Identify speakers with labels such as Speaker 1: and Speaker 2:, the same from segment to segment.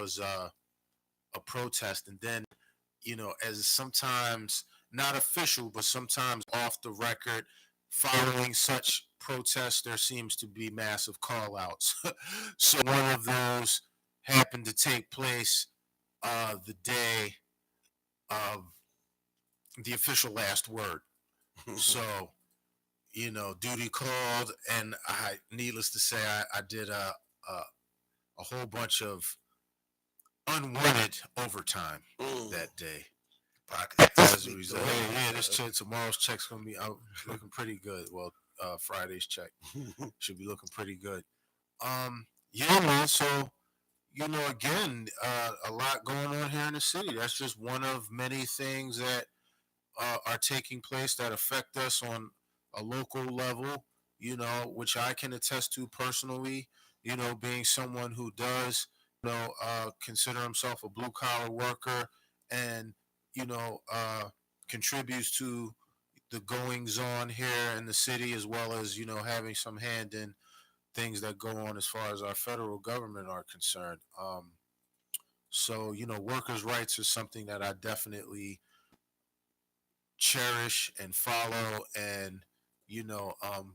Speaker 1: was a protest, and then as sometimes not official, but sometimes off the record, following such protests, there seems to be massive call outs. So one of those happened to take place the day of the official last word. So, duty called, and needless to say, I did a whole bunch of unwanted overtime that day. As a result, hey, yeah, this check tomorrow's check's gonna be out looking pretty good. Well, Friday's check should be looking pretty good. Yeah, man. So again, a lot going on here in the city. That's just one of many things that are taking place that affect us on a local level. Which I can attest to personally. Being someone who does, consider himself a blue collar worker, and you know, uh, contributes to the goings on here in the city, as well as having some hand in things that go on as far as our federal government are concerned. So workers' rights is something that I definitely cherish and follow, and you know um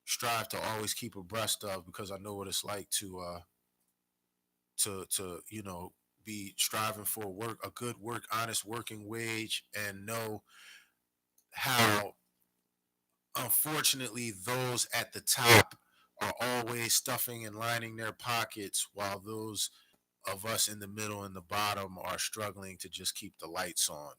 Speaker 1: strive to always keep abreast of, because I know what it's like to be striving for a good work, honest working wage, and know how unfortunately those at the top are always stuffing and lining their pockets, while those of us in the middle and the bottom are struggling to just keep the lights on.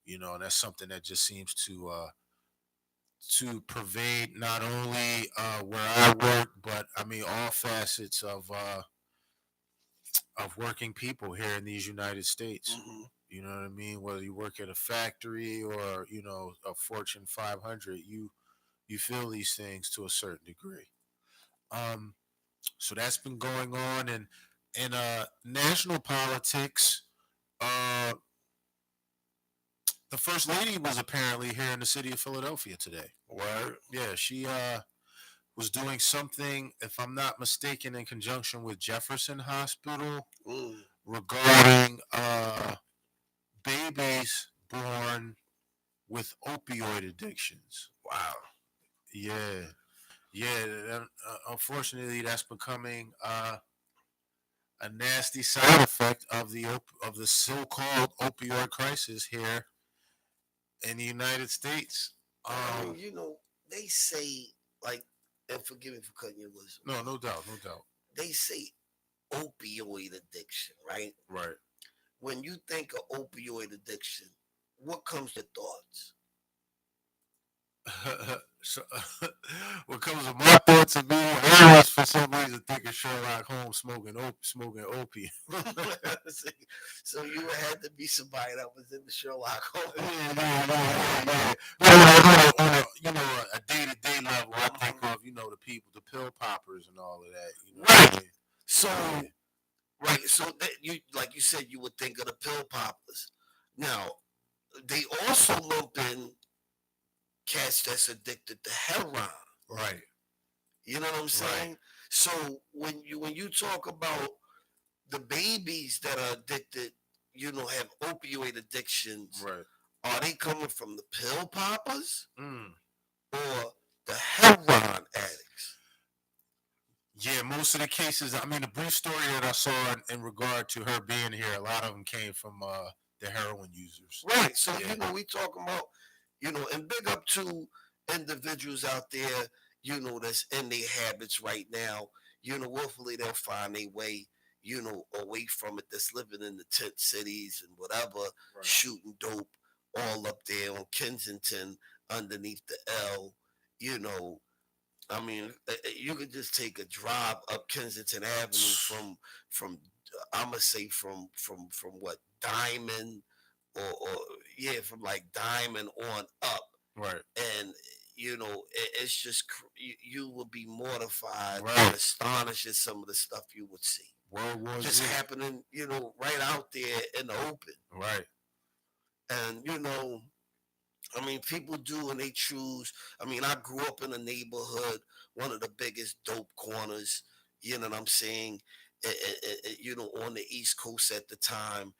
Speaker 1: And that's something that just seems to pervade not only where I work, but I mean all facets of working people here in these United States.
Speaker 2: Mm-hmm.
Speaker 1: You know what I mean? Whether you work at a factory or a Fortune 500, you feel these things to a certain degree. Um, so that's been going on, and in national politics, uh, the first lady was apparently here in the city of Philadelphia today.
Speaker 2: Word.
Speaker 1: Yeah, she was doing something, if I'm not mistaken, in conjunction with Jefferson Hospital
Speaker 2: Mm.
Speaker 1: regarding babies born with opioid addictions.
Speaker 2: Wow.
Speaker 1: Yeah, yeah. Unfortunately, that's becoming a nasty side effect of the so-called opioid crisis here in the United States.
Speaker 2: I mean, they say, like, and forgive me for cutting your wisdom
Speaker 1: No,
Speaker 2: off.
Speaker 1: no doubt, no doubt.
Speaker 2: They say opioid addiction, right?
Speaker 1: Right.
Speaker 2: When you think of opioid addiction, what comes to thoughts?
Speaker 1: So, what comes to my thoughts of me, I always for some reason think of Sherlock Holmes smoking opium.
Speaker 2: So you had to be somebody that was in the Sherlock Holmes.
Speaker 1: Yeah. On a day to day level, I think of the people, the pill poppers, and all of that. You know what I
Speaker 2: Right.
Speaker 1: mean?
Speaker 2: So
Speaker 1: Yeah.
Speaker 2: right. So that you, like you said, you would think of the pill poppers. Now they also lump in cats that's addicted to heroin.
Speaker 1: Right.
Speaker 2: You know what I'm
Speaker 1: Right.
Speaker 2: saying? So when you talk about the babies that are addicted, have opioid addictions,
Speaker 1: Right.
Speaker 2: are they coming from the pill poppers
Speaker 1: Mm.
Speaker 2: or the heroin addicts?
Speaker 1: Yeah, most of the cases. I mean, the brief story that I saw in regard to her being here, a lot of them came from the heroin users.
Speaker 2: Right. So
Speaker 1: Yeah.
Speaker 2: we talking about, and big up to individuals out there, that's in their habits right now. Hopefully they'll find their way, away from it. That's living in the tent cities and whatever,
Speaker 1: Right.
Speaker 2: shooting dope all up there on Kensington underneath the L. You know, I mean, you could just take a drive up Kensington Avenue from I'm gonna say from what Diamond or yeah, from like Diamond on up,
Speaker 1: Right.
Speaker 2: and it's just you would be mortified and
Speaker 1: Right.
Speaker 2: astonished at some of the stuff you would see
Speaker 1: World War
Speaker 2: just
Speaker 1: Z.
Speaker 2: happening, right out there in the open,
Speaker 1: Right.
Speaker 2: and I mean, people do and they choose. I mean, I grew up in a neighborhood, one of the biggest dope corners, you know what I'm saying? you know, on the East Coast at the time,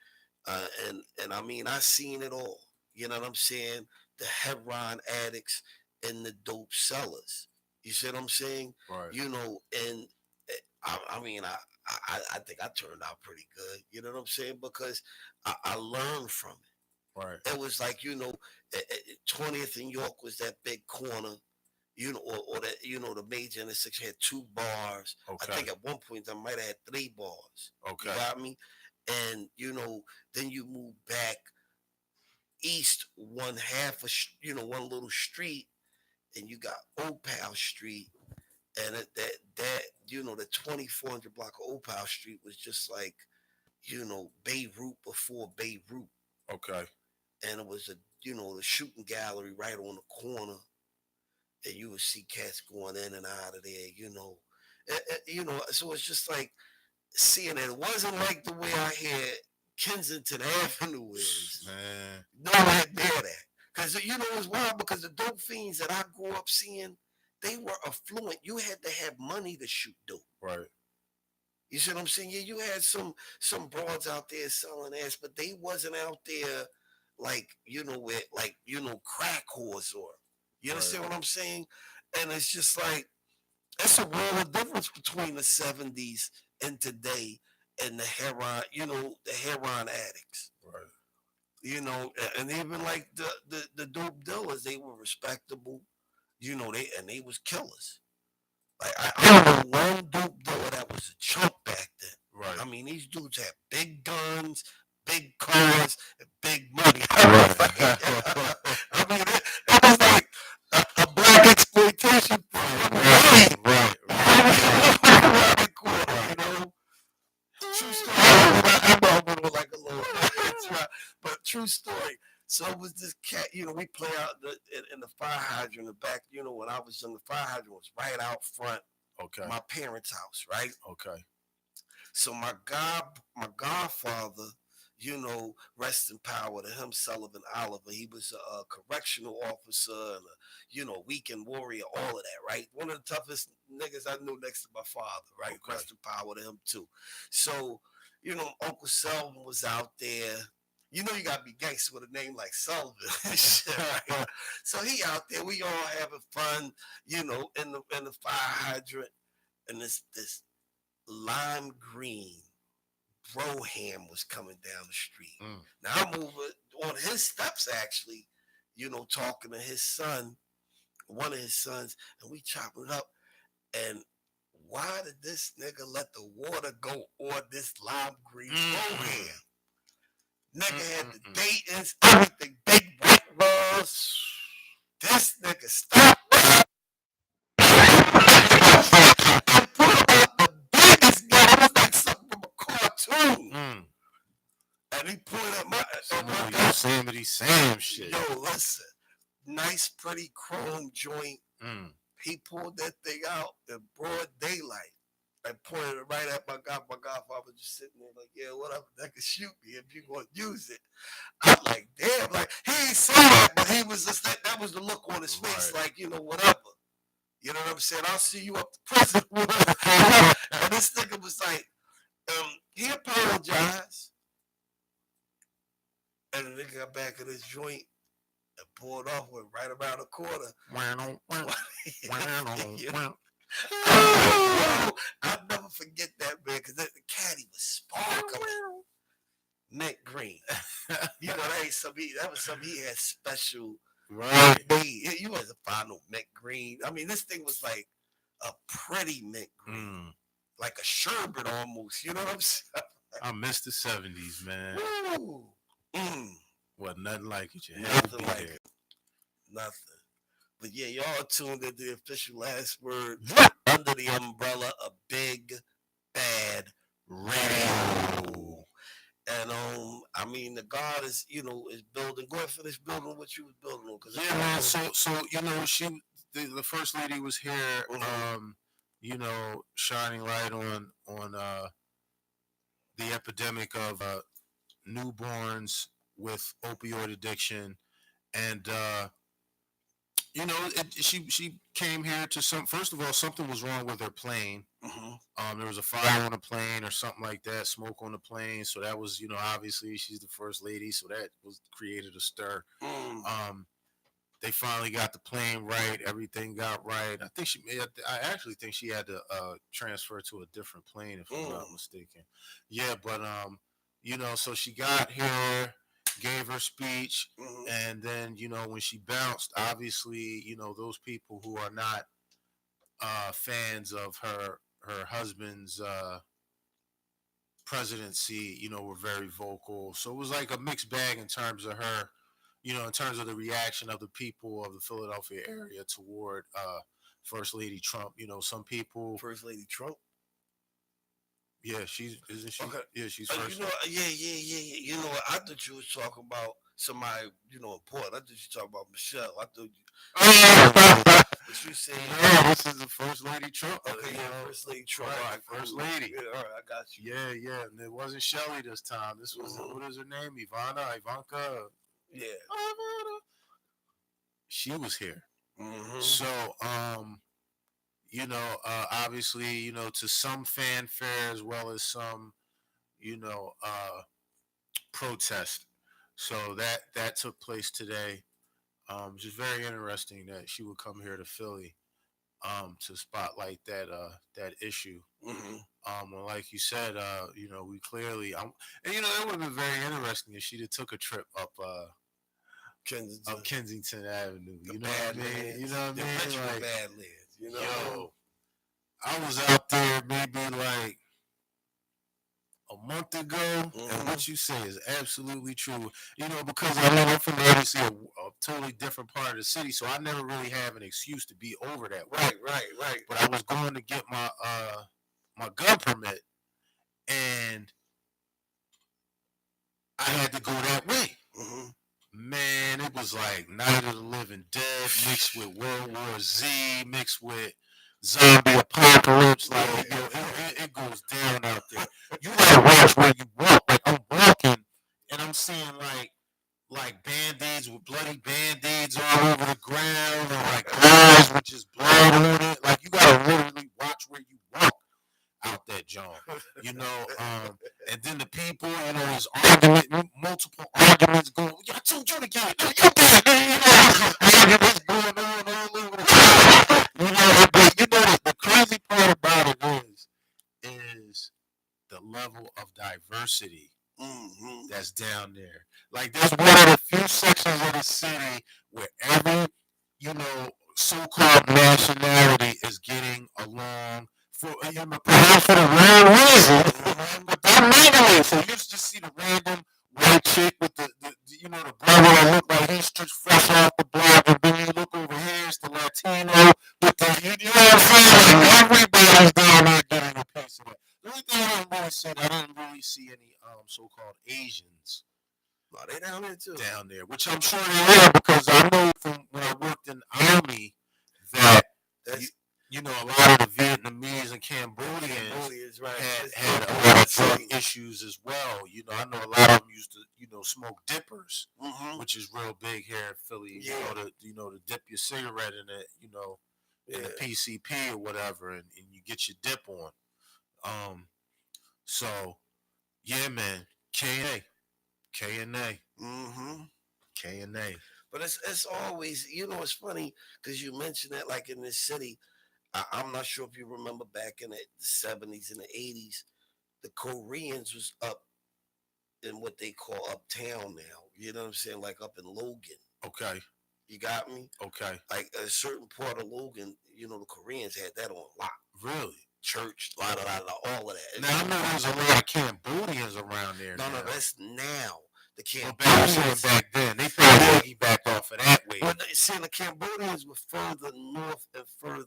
Speaker 2: and I mean, I seen it all. You know what I'm saying? The heroin addicts and the dope sellers. You see what I'm saying?
Speaker 1: Right.
Speaker 2: You know, and I mean, I think I turned out pretty good. You know what I'm saying? Because I learned from it.
Speaker 1: Right.
Speaker 2: It was like, you know, 20th in York was that big corner, you know, or that, you know, the major intersection had two bars. I
Speaker 1: Okay.
Speaker 2: think at one point I might have had three bars.
Speaker 1: Okay.
Speaker 2: You got me? And, you know, then you move back east one half of, you know, one little street, and you got Opal Street. And that, you know, the 2400 block of Opal Street was just like, you know, Beirut before Beirut.
Speaker 1: Okay.
Speaker 2: And it was a, you know, the shooting gallery right on the corner, and you would see cats going in and out of there, you know. You know, so it's just like seeing it. It wasn't like the way I hear Kensington Avenue is.
Speaker 1: Man.
Speaker 2: Nowhere near that. Because, you know, it's wild because the dope fiends that I grew up seeing, they were affluent. You had to have money to shoot dope.
Speaker 1: Right.
Speaker 2: You see what I'm saying? Yeah, you had some broads out there selling ass, but they wasn't out there like, you know, with like, you know, crack whores or, you understand what I'm saying? And it's just like, that's a world of difference between the 70s and today, and the heroin, you know, the heroin addicts.
Speaker 1: Right.
Speaker 2: You know, and even like the dope dealers, they were respectable, you know, they was killers. Like I don't know one dope dealer that was a chump back then.
Speaker 1: Right.
Speaker 2: I mean, these dudes had big guns, big cars, and big money. I mean, it was like a black exploitation film.
Speaker 1: Right.
Speaker 2: Around the corner, you know. True story. I know I'm gonna like a little, but true story. So it was this cat, you know, we play out in the fire hydrant in the back. You know, when I was young, the fire hydrant was right out front
Speaker 1: Okay.
Speaker 2: of my parents' house, right?
Speaker 1: Okay.
Speaker 2: So my godfather, you know, rest in power to him, Sullivan Oliver. He was a correctional officer and a, you know, weekend warrior, all of that, right? One of the toughest niggas I knew next to my father, right?
Speaker 1: Okay.
Speaker 2: Rest in power to him too. So, you know, Uncle Sullivan was out there. You know, you gotta be gangster with a name like Sullivan. Right? So he out there, we all having fun, you know, in the fire hydrant, and this lime green Broham was coming down the street. Now I'm over on his steps, actually, you know, talking to his son, one of his sons, and we chopping it up. And why did this nigga let the water go on this lime green Broham? Nigga had the Dayton's, everything, big white walls. This nigga stopped. And put out the biggest gun. It was like something from a cartoon. And he pointed at my
Speaker 1: Yosemite Sam shit.
Speaker 2: Yo, listen. Nice, pretty chrome joint. He pulled that thing out in broad daylight and pointed it right at my godfather was just sitting there like, yeah, whatever, that could shoot me if you gonna use it. I'm like, damn, like he ain't say that, but he was just that was the look on his face, like, you know, whatever. You know what I'm saying? I'll see you up to prison. And this nigga was like, he apologized. And the nigga got back in his joint and pulled off, went right around the corner. Oh, I'll never forget that, man, because the caddy was sparkling. Mint green. You know, that was something he had special.
Speaker 1: Right.
Speaker 2: You wasn't find no mint green. I mean, this thing was like a pretty mint green. Like a sherbet almost. You know what I'm saying?
Speaker 1: I miss the 70s, man.
Speaker 2: Ooh.
Speaker 1: Wasn't nothing like it. You
Speaker 2: Nothing like it. Nothing. But yeah, y'all tuned in the official last word under the umbrella of Big Bad Radio. And I mean, the God is, you know, is building. Go ahead, finish building what you was building on.
Speaker 1: Yeah, man. So you know, the first lady was here, you know, shining light on the epidemic of newborns with opioid addiction, and She came here to some. First of all, something was wrong with her plane.
Speaker 2: Mm-hmm.
Speaker 1: There was a fire on the plane or something like that, smoke on the plane. So that was, obviously she's the first lady, so that was created a stir.
Speaker 2: Mm.
Speaker 1: Um, they finally got the plane right. Everything got right. I actually think she had to transfer to a different plane, if I'm not
Speaker 2: Mm.
Speaker 1: mistaken. Yeah, but so she got here, gave her speech,
Speaker 2: Mm-hmm.
Speaker 1: and then when she bounced, obviously those people who are not fans of her husband's presidency, were very vocal. So it was like a mixed bag in terms of her, in terms of the reaction of the people of the Philadelphia area toward First Lady Trump. Some people,
Speaker 2: First Lady Trump.
Speaker 1: yeah, she's isn't she?
Speaker 2: Okay.
Speaker 1: Yeah, she's
Speaker 2: You
Speaker 1: first.
Speaker 2: know, yeah. You know what? I thought you was talking about somebody, important. I thought you were talking about Michelle. I thought you. But you saying,
Speaker 1: No, this is the First Lady Trump.
Speaker 2: okay, yeah, First Lady Trump.
Speaker 1: Right,
Speaker 2: All right,
Speaker 1: First
Speaker 2: cool.
Speaker 1: Lady.
Speaker 2: Yeah, all right, I got you.
Speaker 1: Yeah. And it wasn't Shelly this time. This was what is her name? Ivanka.
Speaker 2: Yeah.
Speaker 1: Ivana. She was here.
Speaker 2: Mm-hmm.
Speaker 1: So, obviously, to some fanfare as well as some, protest. So that took place today. Just very interesting that she would come here to Philly, to spotlight that issue.
Speaker 2: Mm-hmm.
Speaker 1: Well, like you said, we clearly, and it would have been very interesting if she'd have took a trip
Speaker 2: Kensington.
Speaker 1: up Kensington Avenue.
Speaker 2: The
Speaker 1: You know what I mean?
Speaker 2: Badlands.
Speaker 1: You know what I
Speaker 2: The
Speaker 1: mean?
Speaker 2: Metro
Speaker 1: Like,
Speaker 2: Badlands. You know.
Speaker 1: yo, I was out there maybe like a month ago, and what you say is absolutely true. Because I mean I'm from obviously a totally different part of the city, so I never really have an excuse to be over that way.
Speaker 2: Right.
Speaker 1: But I was going to get my gun permit, and I had to go that way.
Speaker 2: Mm-hmm.
Speaker 1: Man, it was like Night of the Living Dead mixed with World War Z mixed with zombie apocalypse. Like, it goes down out there. You gotta watch where you walk. Like, I'm walking and I'm seeing like band-aids with bloody band-aids all over the ground, or like glass with just blood on it. Like, you gotta literally watch where you walk out that joint. And then the people, there's multiple arguments going. Yeah, I told you to get it. No, you did. Arguments going on all over the place. But the crazy part about it is the level of diversity that's down there. Like, there's one of the few sections of the city where every, so-called nationality is getting along perhaps for the wrong reason, but they're mingling. So you just see the random white chick with the brother that look like he's just fresh off the block, and then you look over here, it's the Latino with you know what I'm saying? Like, everybody's down there getting a piece of it. The only thing I didn't really see any so-called Asians.
Speaker 2: No, they down there too.
Speaker 1: Down there, which I'm sure they are, because I know from when I worked in the Army that a lot of the Vietnamese and Cambodians had a lot of drug issues as well. I know a lot of them used to, smoke dippers, which is real big here in Philly.
Speaker 2: Yeah.
Speaker 1: To dip your cigarette in it, in the PCP or whatever, and you get your dip on. So, yeah, man, K&A. K&A.
Speaker 2: But it's always, it's funny because you mentioned that, like, in this city. I'm not sure if you remember back in the 70s and the 80s, the Koreans was up in what they call uptown now. You know what I'm saying? Like up in Logan.
Speaker 1: Okay.
Speaker 2: You got me?
Speaker 1: Okay.
Speaker 2: Like a certain part of Logan, the Koreans had that on lock.
Speaker 1: Really?
Speaker 2: Church, all of that.
Speaker 1: Now, I know there's a lot of Cambodians around there.
Speaker 2: No, that's now. The
Speaker 1: Cambodians back then, they probably piggybacked off of that way.
Speaker 2: Well, see, the Cambodians were further north and further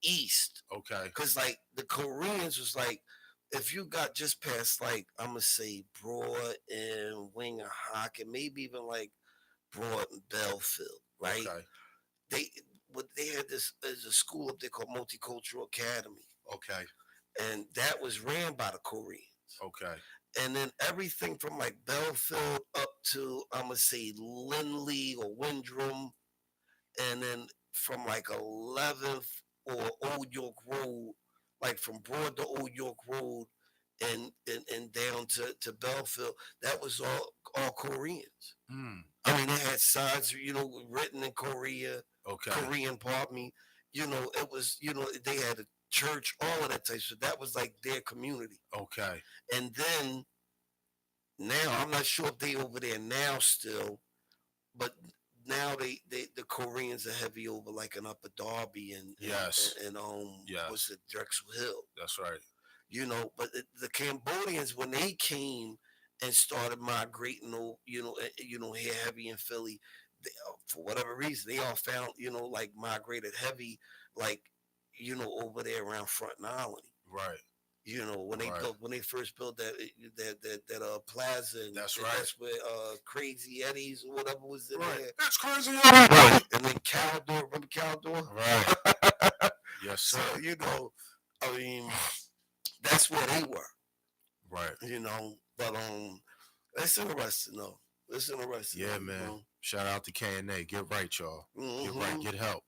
Speaker 2: east.
Speaker 1: Okay.
Speaker 2: Because, like, the Koreans was like, if you got just past, like, I'm going to say Broad and Winger Hock, and maybe even, like, Broad and Belfield, right?
Speaker 1: Okay.
Speaker 2: They had there's a school up there called Multicultural Academy.
Speaker 1: Okay.
Speaker 2: And that was ran by the Koreans.
Speaker 1: Okay.
Speaker 2: And then everything from, like, Belfield up to, I'm going to say, Lindley or Windrum, and then from like 11th or Old York Road, like from Broad to Old York Road, and down to Belfield. That was all Koreans.
Speaker 1: Mm,
Speaker 2: I mean, they had signs, written in
Speaker 1: okay.
Speaker 2: Korean, pardon me. It was, they had a church, all of that type. So that was like their community.
Speaker 1: Okay.
Speaker 2: And then now, I'm not sure if they over there now still, but now the Koreans are heavy over like in Upper Darby
Speaker 1: Yes.
Speaker 2: and what's
Speaker 1: Yes.
Speaker 2: it, Drexel Hill.
Speaker 1: That's right.
Speaker 2: But the Cambodians, when they came and started migrating, here heavy in Philly, for whatever reason, they all found, like migrated heavy, like, over there around Front Island.
Speaker 1: Right. Right.
Speaker 2: When they first built that plaza, and
Speaker 1: That's right.
Speaker 2: that's where Crazy Eddie's or whatever was in
Speaker 1: Right.
Speaker 2: there.
Speaker 1: That's crazy.
Speaker 2: Right. And then Caldor, remember Caldor?
Speaker 1: Right. Yes,
Speaker 2: So,
Speaker 1: sir.
Speaker 2: I mean, that's where they were.
Speaker 1: Right.
Speaker 2: But that's interesting though. It's interesting.
Speaker 1: Yeah, man. Shout out to KNA. Get right, y'all. Get right.
Speaker 2: Mm-hmm.
Speaker 1: Get help.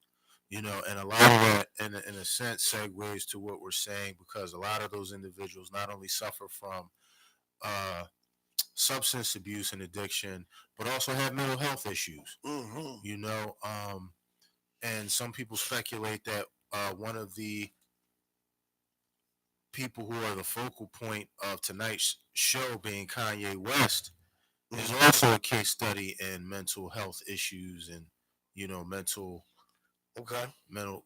Speaker 1: And a lot of that, in a sense, segues to what we're saying, because a lot of those individuals not only suffer from uh, substance abuse and addiction, but also have mental health issues.
Speaker 2: Mm-hmm.
Speaker 1: And some people speculate that one of the people who are the focal point of tonight's show, being Kanye West, is
Speaker 2: Mm-hmm.
Speaker 1: also a case study in mental health issues and mental
Speaker 2: Okay.
Speaker 1: mental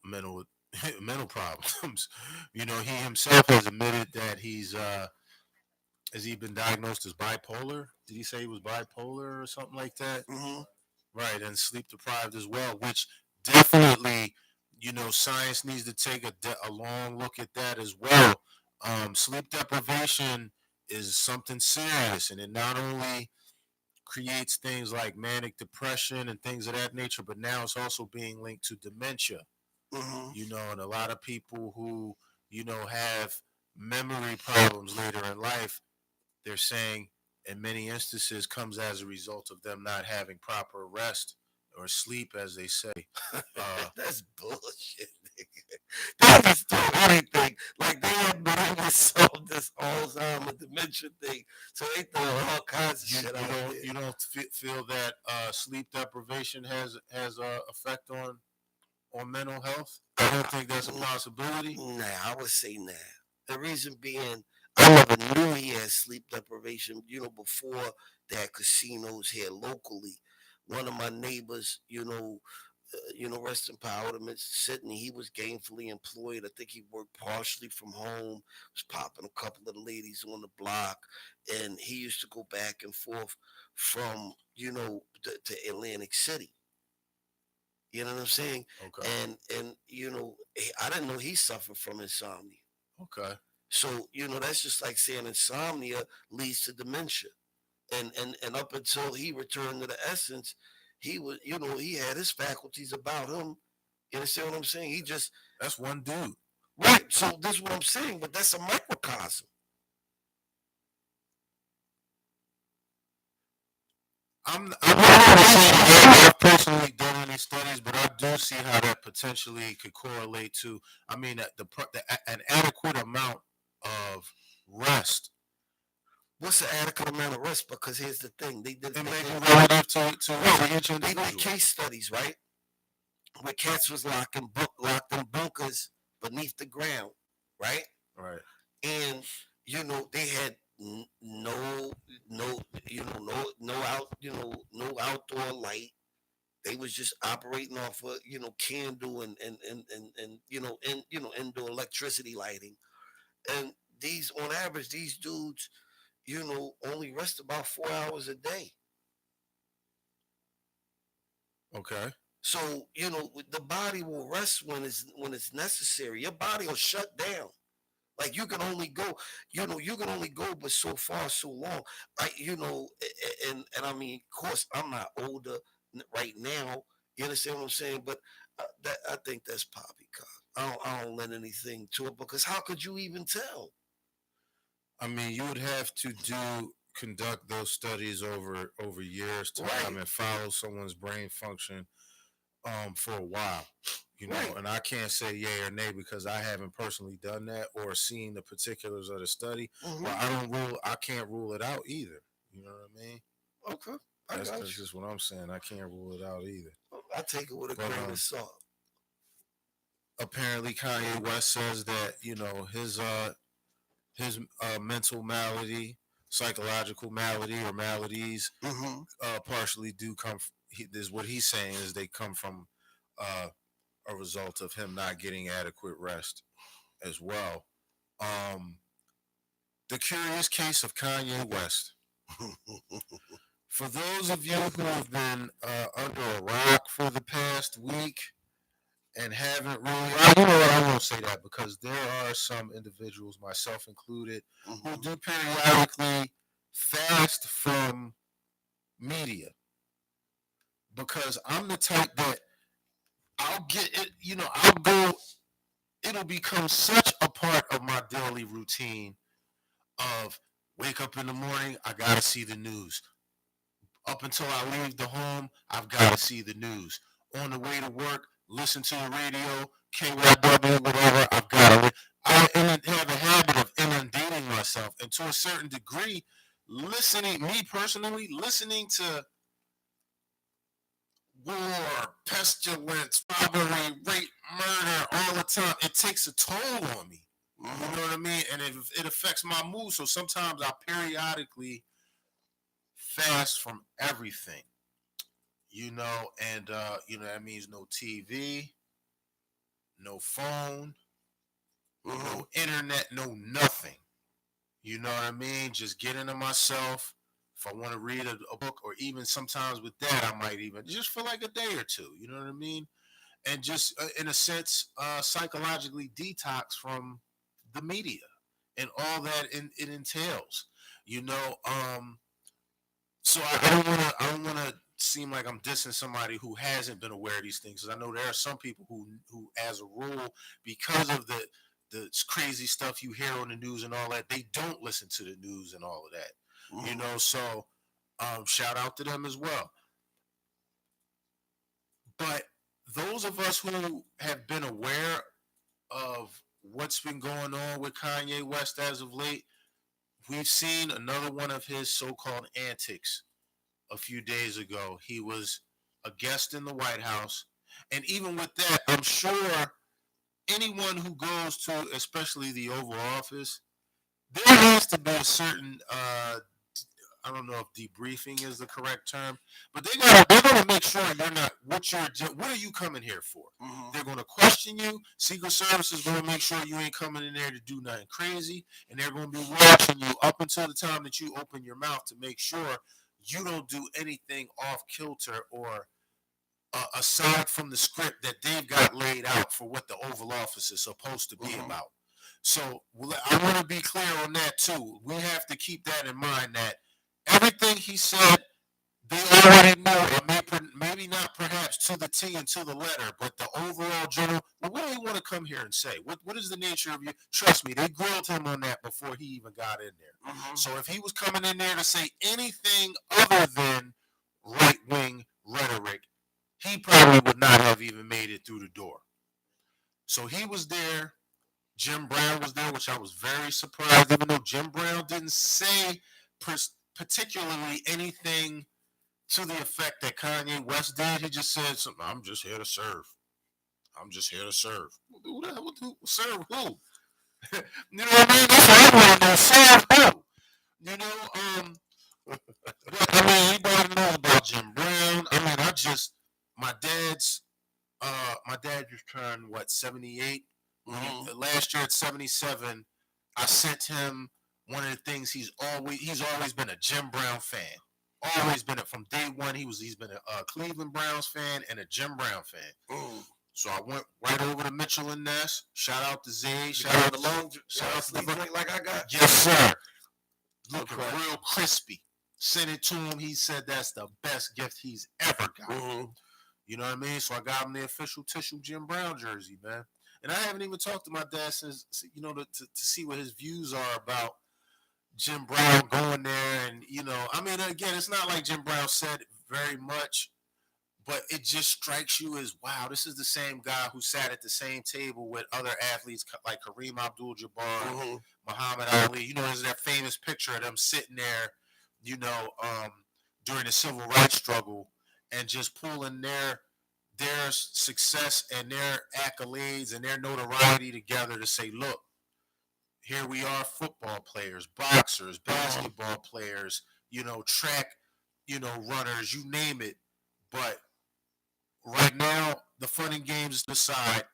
Speaker 1: mental problems. He himself has admitted that he's has he been diagnosed as bipolar? Did he say he was bipolar or something like that?
Speaker 2: Mm-hmm.
Speaker 1: Right, and sleep deprived as well, which definitely, science needs to take a long look at that as well. Sleep deprivation is something serious, and it not only creates things like manic depression and things of that nature, but now it's also being linked to dementia.
Speaker 2: Mm-hmm.
Speaker 1: And a lot of people who have memory problems later in life, they're saying in many instances comes as a result of them not having proper rest or sleep, as they say.
Speaker 2: That's bullshit, nigga. They just do anything. Like they have been able to solve this Alzheimer's dementia thing, so they throw all kinds of shit out there.
Speaker 1: You don't feel that sleep deprivation has a effect on mental health? I don't think that's a possibility.
Speaker 2: Nah, I would say nah. The reason being, I never knew he had sleep deprivation. Before they had casinos here locally. One of my neighbors, rest in power to Mr. Sidney. He was gainfully employed. I think he worked partially from home. Was popping a couple of the ladies on the block, and he used to go back and forth from to Atlantic City. You know what I'm saying?
Speaker 1: Okay.
Speaker 2: And I didn't know he suffered from insomnia.
Speaker 1: Okay.
Speaker 2: So that's just like saying insomnia leads to dementia, and up until he returned to the essence, he was he had his faculties about him. You understand what I'm saying? He just
Speaker 1: That's one dude.
Speaker 2: right. So this is what I'm saying, but that's a microcosm.
Speaker 1: I'm not going to say that I've personally done any studies, but I do see how that potentially could correlate to. I mean, an adequate amount of rest.
Speaker 2: What's the adequate amount of rest? Because here's the thing:
Speaker 1: It may be relative to each
Speaker 2: they did
Speaker 1: individual.
Speaker 2: case studies, right? Where cats was locked in bunkers beneath the ground, right?
Speaker 1: Right.
Speaker 2: And they had no no outdoor light. They was just operating off of candle and indoor electricity lighting. And these on average these dudes only rest about 4 hours a day.
Speaker 1: Okay.
Speaker 2: So the body will rest when it's necessary. Your body will shut down. Like you can only go but so far, so long. And I mean, of course, I'm not older right now. You understand what I'm saying? But I think that's poppycock. I don't lend anything to it because how could you even tell?
Speaker 1: I mean, you would have to conduct those studies over years time
Speaker 2: Right.
Speaker 1: and follow someone's brain function for a while,
Speaker 2: Right.
Speaker 1: and I can't say yay or nay because I haven't personally done that or seen the particulars of the study, but
Speaker 2: Hmm.
Speaker 1: I can't rule it out either. You know what I mean?
Speaker 2: Okay. I
Speaker 1: That's
Speaker 2: got
Speaker 1: that's just what I'm saying. I can't rule it out either.
Speaker 2: you. I take it with a
Speaker 1: But
Speaker 2: grain of salt.
Speaker 1: apparently Kanye West says that his mental malady, psychological malady or maladies
Speaker 2: Hmm.
Speaker 1: partially do come. Is what he's saying is they come from uh, a result of him not getting adequate rest as well. Um, the curious case of Kanye West. For those of you who have been under a rock for the past week and haven't really, you know what, I won't say that because there are some individuals, myself included, who
Speaker 2: Hmm.
Speaker 1: do periodically fast from media because I'm the type that I'll get it, I'll go, it'll become such a part of my daily routine of wake up in the morning, I gotta see the news. Up until I leave the home, I've gotta see the news. On the way to work, listen to the radio, KYW, whatever, I've gotta. Have a habit of inundating myself, and to a certain degree, me personally, listening to war, pestilence, robbery, rape, murder all the time, it takes a toll on me. You
Speaker 2: Hmm.
Speaker 1: know what I mean? And it affects my mood. So sometimes I periodically fast from everything, and that means no TV, no phone,
Speaker 2: Hmm.
Speaker 1: no internet, no nothing. You know what I mean? Just get into myself. If I want to read a book, or even sometimes with that, I might even just for like a day or two. You know what I mean? And just in a sense, psychologically detox from the media and all that it entails. You know, so I don't want to seem like I'm dissing somebody who hasn't been aware of these things. Because I know there are some people who, as a rule, because of the crazy stuff you hear on the news and all that, they don't listen to the news and all of that.
Speaker 2: Hmm.
Speaker 1: So shout out to them as well. But those of us who have been aware of what's been going on with Kanye West as of late, we've seen another one of his so-called antics a few days ago. He was a guest in the White House. And even with that, I'm sure anyone who goes to, especially the Oval Office, there has to be a certain, I don't know if debriefing is the correct term, but they're gonna make sure you're not what are you coming here for?
Speaker 2: Hmm.
Speaker 1: They're gonna question you. Secret Service is gonna make sure you ain't coming in there to do nothing crazy, and they're gonna be watching you up until the time that you open your mouth to make sure you don't do anything off kilter or aside from the script that they've got laid out for what the Oval Office is supposed to be
Speaker 2: Hmm.
Speaker 1: about. So I want to be clear on that too. We have to keep that in mind that everything he said, they already know, or maybe not perhaps to the T and to the letter, but the overall general. Well, what do you want to come here and say? What is the nature of your? Trust me, they grilled him on that before he even got in there.
Speaker 2: Hmm.
Speaker 1: So if he was coming in there to say anything other than right wing rhetoric, he probably would not have even made it through the door. So he was there. Jim Brown was there, which I was very surprised, even though Jim Brown didn't say particularly anything to the effect that Kanye West did. He just said something. I'm just here to serve. I'm just here to serve. Serve who? You know what I mean? That's what I want to know. Serve who? You know, but I mean, anybody knows about Jim Brown? I mean, my dad just turned what 78.
Speaker 2: Hmm.
Speaker 1: Last year at 77, I sent him one of the things he's always been a Jim Brown fan. Always been it from day one. He's been a Cleveland Browns fan and a Jim Brown fan.
Speaker 2: Mm.
Speaker 1: So I went right over to Mitchell and Ness. Shout out to Zay.
Speaker 2: You
Speaker 1: Shout
Speaker 2: got
Speaker 1: out
Speaker 2: the
Speaker 1: to
Speaker 2: long sleeve drink like I got.
Speaker 1: yes sir. Looking
Speaker 2: Okay.
Speaker 1: real crispy. Sent it to him. He said that's the best gift he's ever got.
Speaker 2: Hmm.
Speaker 1: You know what I mean? So I got him the official tissue Jim Brown jersey, man. And I haven't even talked to my dad since, to see what his views are about Jim Brown going there. And, I mean, again, it's not like Jim Brown said very much, but it just strikes you as, wow, this is the same guy who sat at the same table with other athletes like Kareem Abdul-Jabbar,
Speaker 2: Mm-hmm.
Speaker 1: Muhammad Ali. You know, there's that famous picture of them sitting there, you know, during the civil rights struggle, and just pulling their success and their accolades and their notoriety together to say, look, here we are, football players, boxers, basketball players, you know, track, you know, runners, you name it. But right now, the fun and games aside,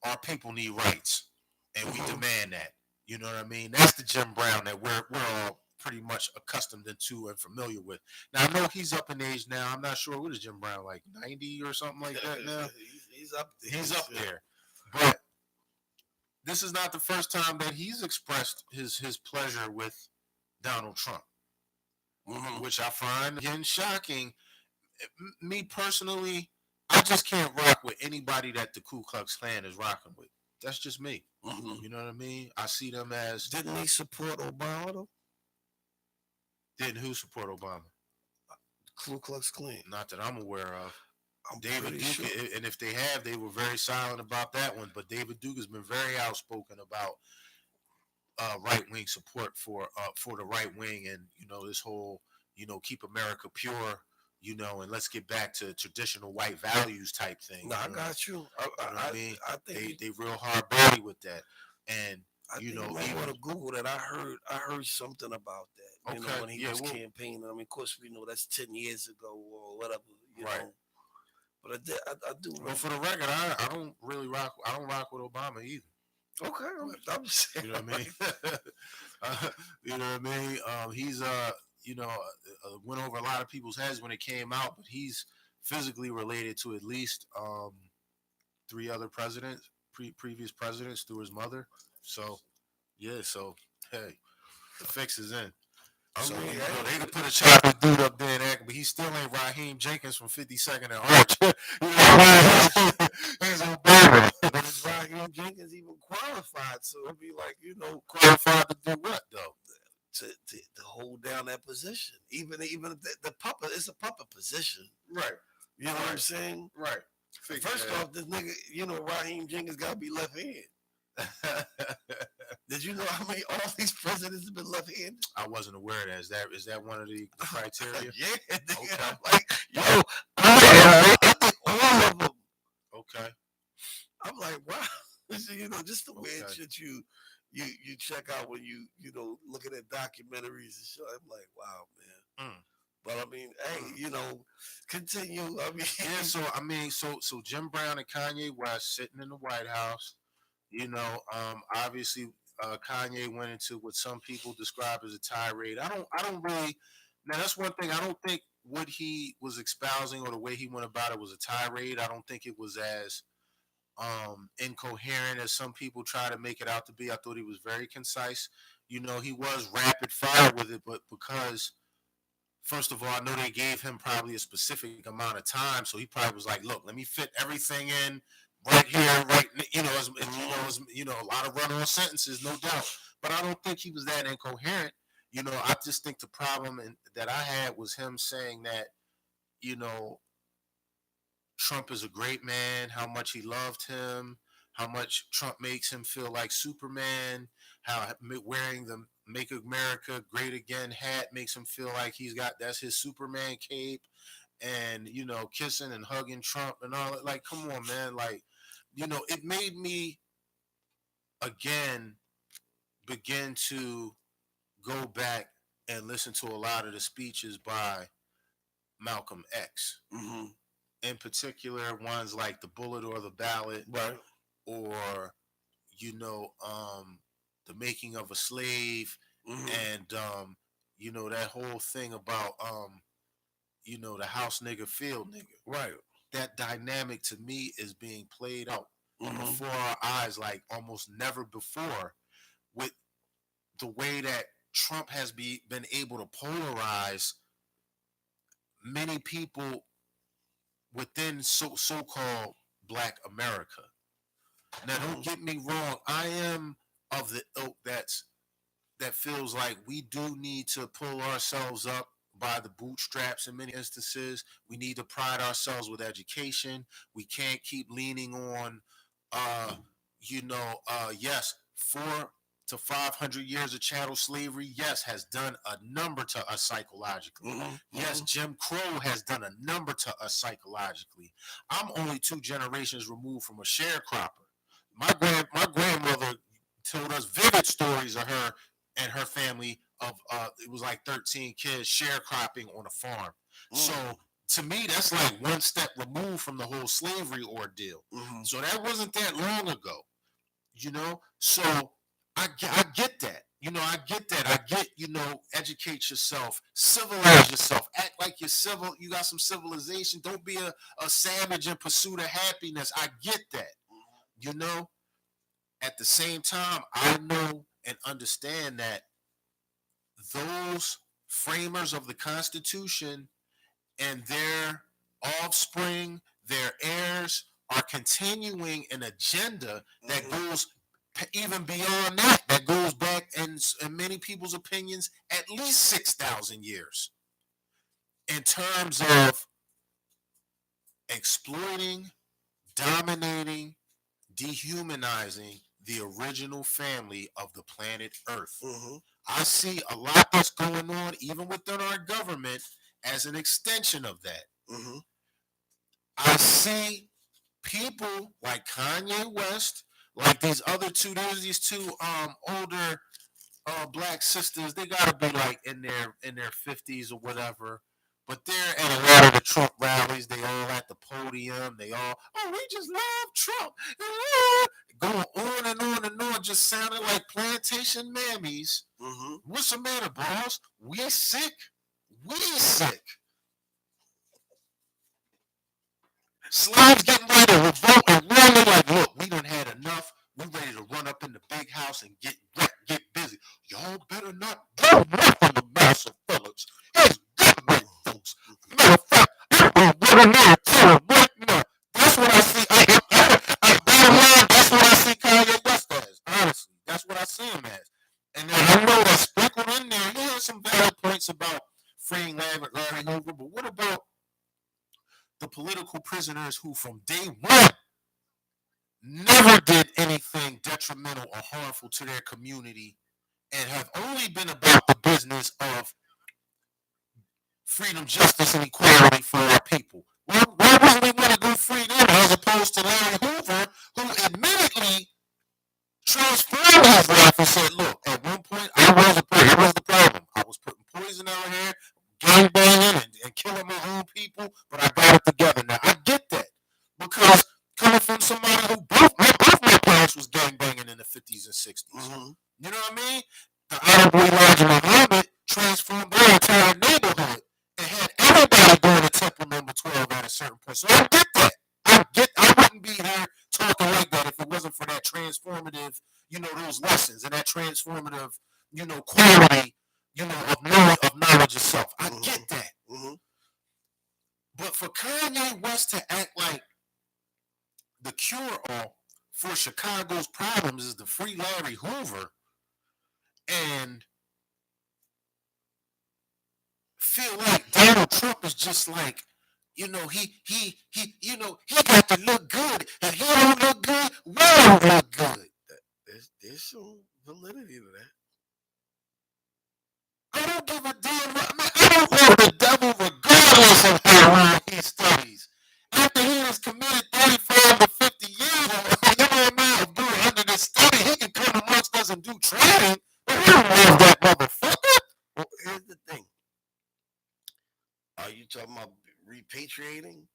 Speaker 1: our people need rights, and we
Speaker 2: Mm-hmm.
Speaker 1: demand that. You know what I mean? That's the Jim Brown that we're all pretty much accustomed to and familiar with. Now I know he's up in age now. I'm not sure what is Jim Brown, like 90 or something like that now.
Speaker 2: He's up there.
Speaker 1: He's up there, but this is not the first time that he's expressed his pleasure with Donald Trump,
Speaker 2: Mm-hmm.
Speaker 1: which I find again shocking. Me personally, I just can't rock with anybody that the Ku Klux Klan is rocking with. That's just me.
Speaker 2: Mm-hmm.
Speaker 1: You know what I mean? I see them as.
Speaker 2: Didn't he support Obama though?
Speaker 1: Didn't who support Obama?
Speaker 2: Ku Klux Klan.
Speaker 1: Not that I'm aware of.
Speaker 2: I'm
Speaker 1: David
Speaker 2: pretty
Speaker 1: Duke,
Speaker 2: sure.
Speaker 1: and if they have, they were very silent about that one. But David Duke has been very outspoken about right wing support for the right wing, and you know this whole keep America pure, and let's get back to traditional white values type thing.
Speaker 2: No, I got you.
Speaker 1: What I mean?
Speaker 2: I think
Speaker 1: They real hard body with that, and
Speaker 2: I
Speaker 1: you
Speaker 2: think
Speaker 1: know
Speaker 2: you might
Speaker 1: even
Speaker 2: want to Google that. I heard something about that. You know,
Speaker 1: okay,
Speaker 2: when he
Speaker 1: yeah,
Speaker 2: was
Speaker 1: well,
Speaker 2: campaigning. I mean, of course, we know that's 10 years ago or whatever. You
Speaker 1: right.
Speaker 2: know, but I do.
Speaker 1: Well, for the record, I don't really rock. I don't rock with Obama either.
Speaker 2: Okay, I'm just saying.
Speaker 1: You know what I mean? You know what I mean? He's went over a lot of people's heads when it came out, but he's physically related to at least three other presidents, previous presidents through his mother. So yeah, so hey, the fix is in.
Speaker 2: I
Speaker 1: So
Speaker 2: mean,
Speaker 1: they could put a chocolate dude up there and act, but he still ain't Raheem Jenkins from 52nd and Arch. You know what I mean? He's Obama.
Speaker 2: but is Raheem Jenkins even qualified? So it'd be like,
Speaker 1: Qualified to do what though?
Speaker 2: to hold down that position. Even the puppet, it's a puppet position.
Speaker 1: Right.
Speaker 2: You know what I'm saying?
Speaker 1: Right.
Speaker 2: First off, this nigga, Raheem Jenkins got to be left handed. Did you know how many all these presidents have been left handed?
Speaker 1: I wasn't aware of that. Is that one of the criteria?
Speaker 2: Yeah.
Speaker 1: Okay.
Speaker 2: I'm like, yo, I think all of them.
Speaker 1: Okay.
Speaker 2: I'm like, wow. Just the weird shit you check out when you looking at documentaries and shit. I'm like, wow, man. But I mean, hey, continue. I mean,
Speaker 1: yeah. So Jim Brown and Kanye West sitting in the White House. Obviously, Kanye went into what some people describe as a tirade. I don't really. Now that's one thing. I don't think what he was espousing or the way he went about it was a tirade. I don't think it was as incoherent as some people try to make it out to be. I thought he was very concise. He was rapid fire with it, but because first of all, I know they gave him probably a specific amount of time, so he probably was like, "Look, let me fit everything in right here, right." A lot of run-on sentences, no doubt. But I don't think he was that incoherent. I just think the problem that I had was him saying that, you know, Trump is a great man, how much he loved him, how much Trump makes him feel like Superman, how wearing the Make America Great Again hat makes him feel like that's his Superman cape, and kissing and hugging Trump and all that. Like, come on, man. Like, it made me again begin to go back and listen to a lot of the speeches by Malcolm X.
Speaker 2: Mm-hmm.
Speaker 1: In particular, ones like the bullet or the ballot,
Speaker 2: right,
Speaker 1: or the making of a slave, and that whole thing about the house nigga, field nigga.
Speaker 2: Right.
Speaker 1: That dynamic to me is being played out before our eyes like almost never before, with the way that Trump has been able to polarize many people within so-called Black America. Now, don't get me wrong. I am of the ilk that feels like we do need to pull ourselves up by the bootstraps in many instances. We need to pride ourselves with education. We can't keep leaning on, uh, yes, 4 to 500 years of chattel slavery, yes, has done a number to us psychologically. Yes, Jim Crow has done a number to us psychologically. I'm only 2 generations removed from a sharecropper. My grandmother told us vivid stories of her and her family of it was like 13 kids sharecropping on a farm. So to me, that's like one step removed from the whole slavery ordeal. So that wasn't that long ago, So I get that. I get that. I get, educate yourself, civilize yourself, act like you're civil. You got some civilization. Don't be a savage in pursuit of happiness. I get that. You know, at the same time, I know and understand that those framers of the Constitution and their offspring, their heirs, are continuing an agenda that goes even beyond that, that goes back, in many people's opinions, at least 6,000 years in terms of exploiting, dominating, dehumanizing the original family of the planet Earth. I see a lot that's going on, even within our government, as an extension of that. I see people like Kanye West, like these other two. There's these two older black sisters. They gotta be like in their 50s or whatever. But they're at a lot of the Trump rallies. They all at the podium. They all, oh, we just love Trump. Going on and on and on, just sounding like plantation mammies. What's the matter, boss? We sick. We sick. Slaves getting ready to revolt and running like, look, we done had enough. We ready to run up in the big house and get busy. Y'all better not do nothing to Master Phillips. He's good white folks. Matter of fact, I'm going to get him there and tell him right now. That's what I see. Bottom line, that's what I see Kanye West as. Honestly, that's what I see him as. And then I know that sprinkled in there, he has some valid points about freeing Larry Hoover, but what about the political prisoners who from day one never did anything detrimental or harmful to their community and have only been about the business of freedom, justice, and equality for our people? Why wouldn't we want to go free them as opposed to Larry Hoover, who admittedly transformed his life and said, look, at one point, I was the problem. I was putting poison out here, gangbanging and killing my own people, but I got it together now. I get that. Because coming from somebody who both my parents was gangbanging in the 50s and 60s. You know what I mean? The Honorable Elijah Muhammad transformed their entire neighborhood and had everybody going to Temple Number 12 at a certain point. So I get that. I wouldn't be here talking like that if it wasn't for that transformative, those lessons and that transformative, quality, of knowledge itself. I get that. But for Kanye West to act like the cure-all for Chicago's problems is to free Larry Hoover and feel like Donald Trump is just like, he got to look good, and he don't look good. We don't look good.
Speaker 2: There's some validity to that.
Speaker 1: I don't give a damn. I don't love the devil regardless of how long he studies. After he has committed 35 to 50 years, of doing under this study, he can come amongst us and do training. But we don't love that motherfucker.
Speaker 2: Well, here's the thing. Are you talking about repatriating?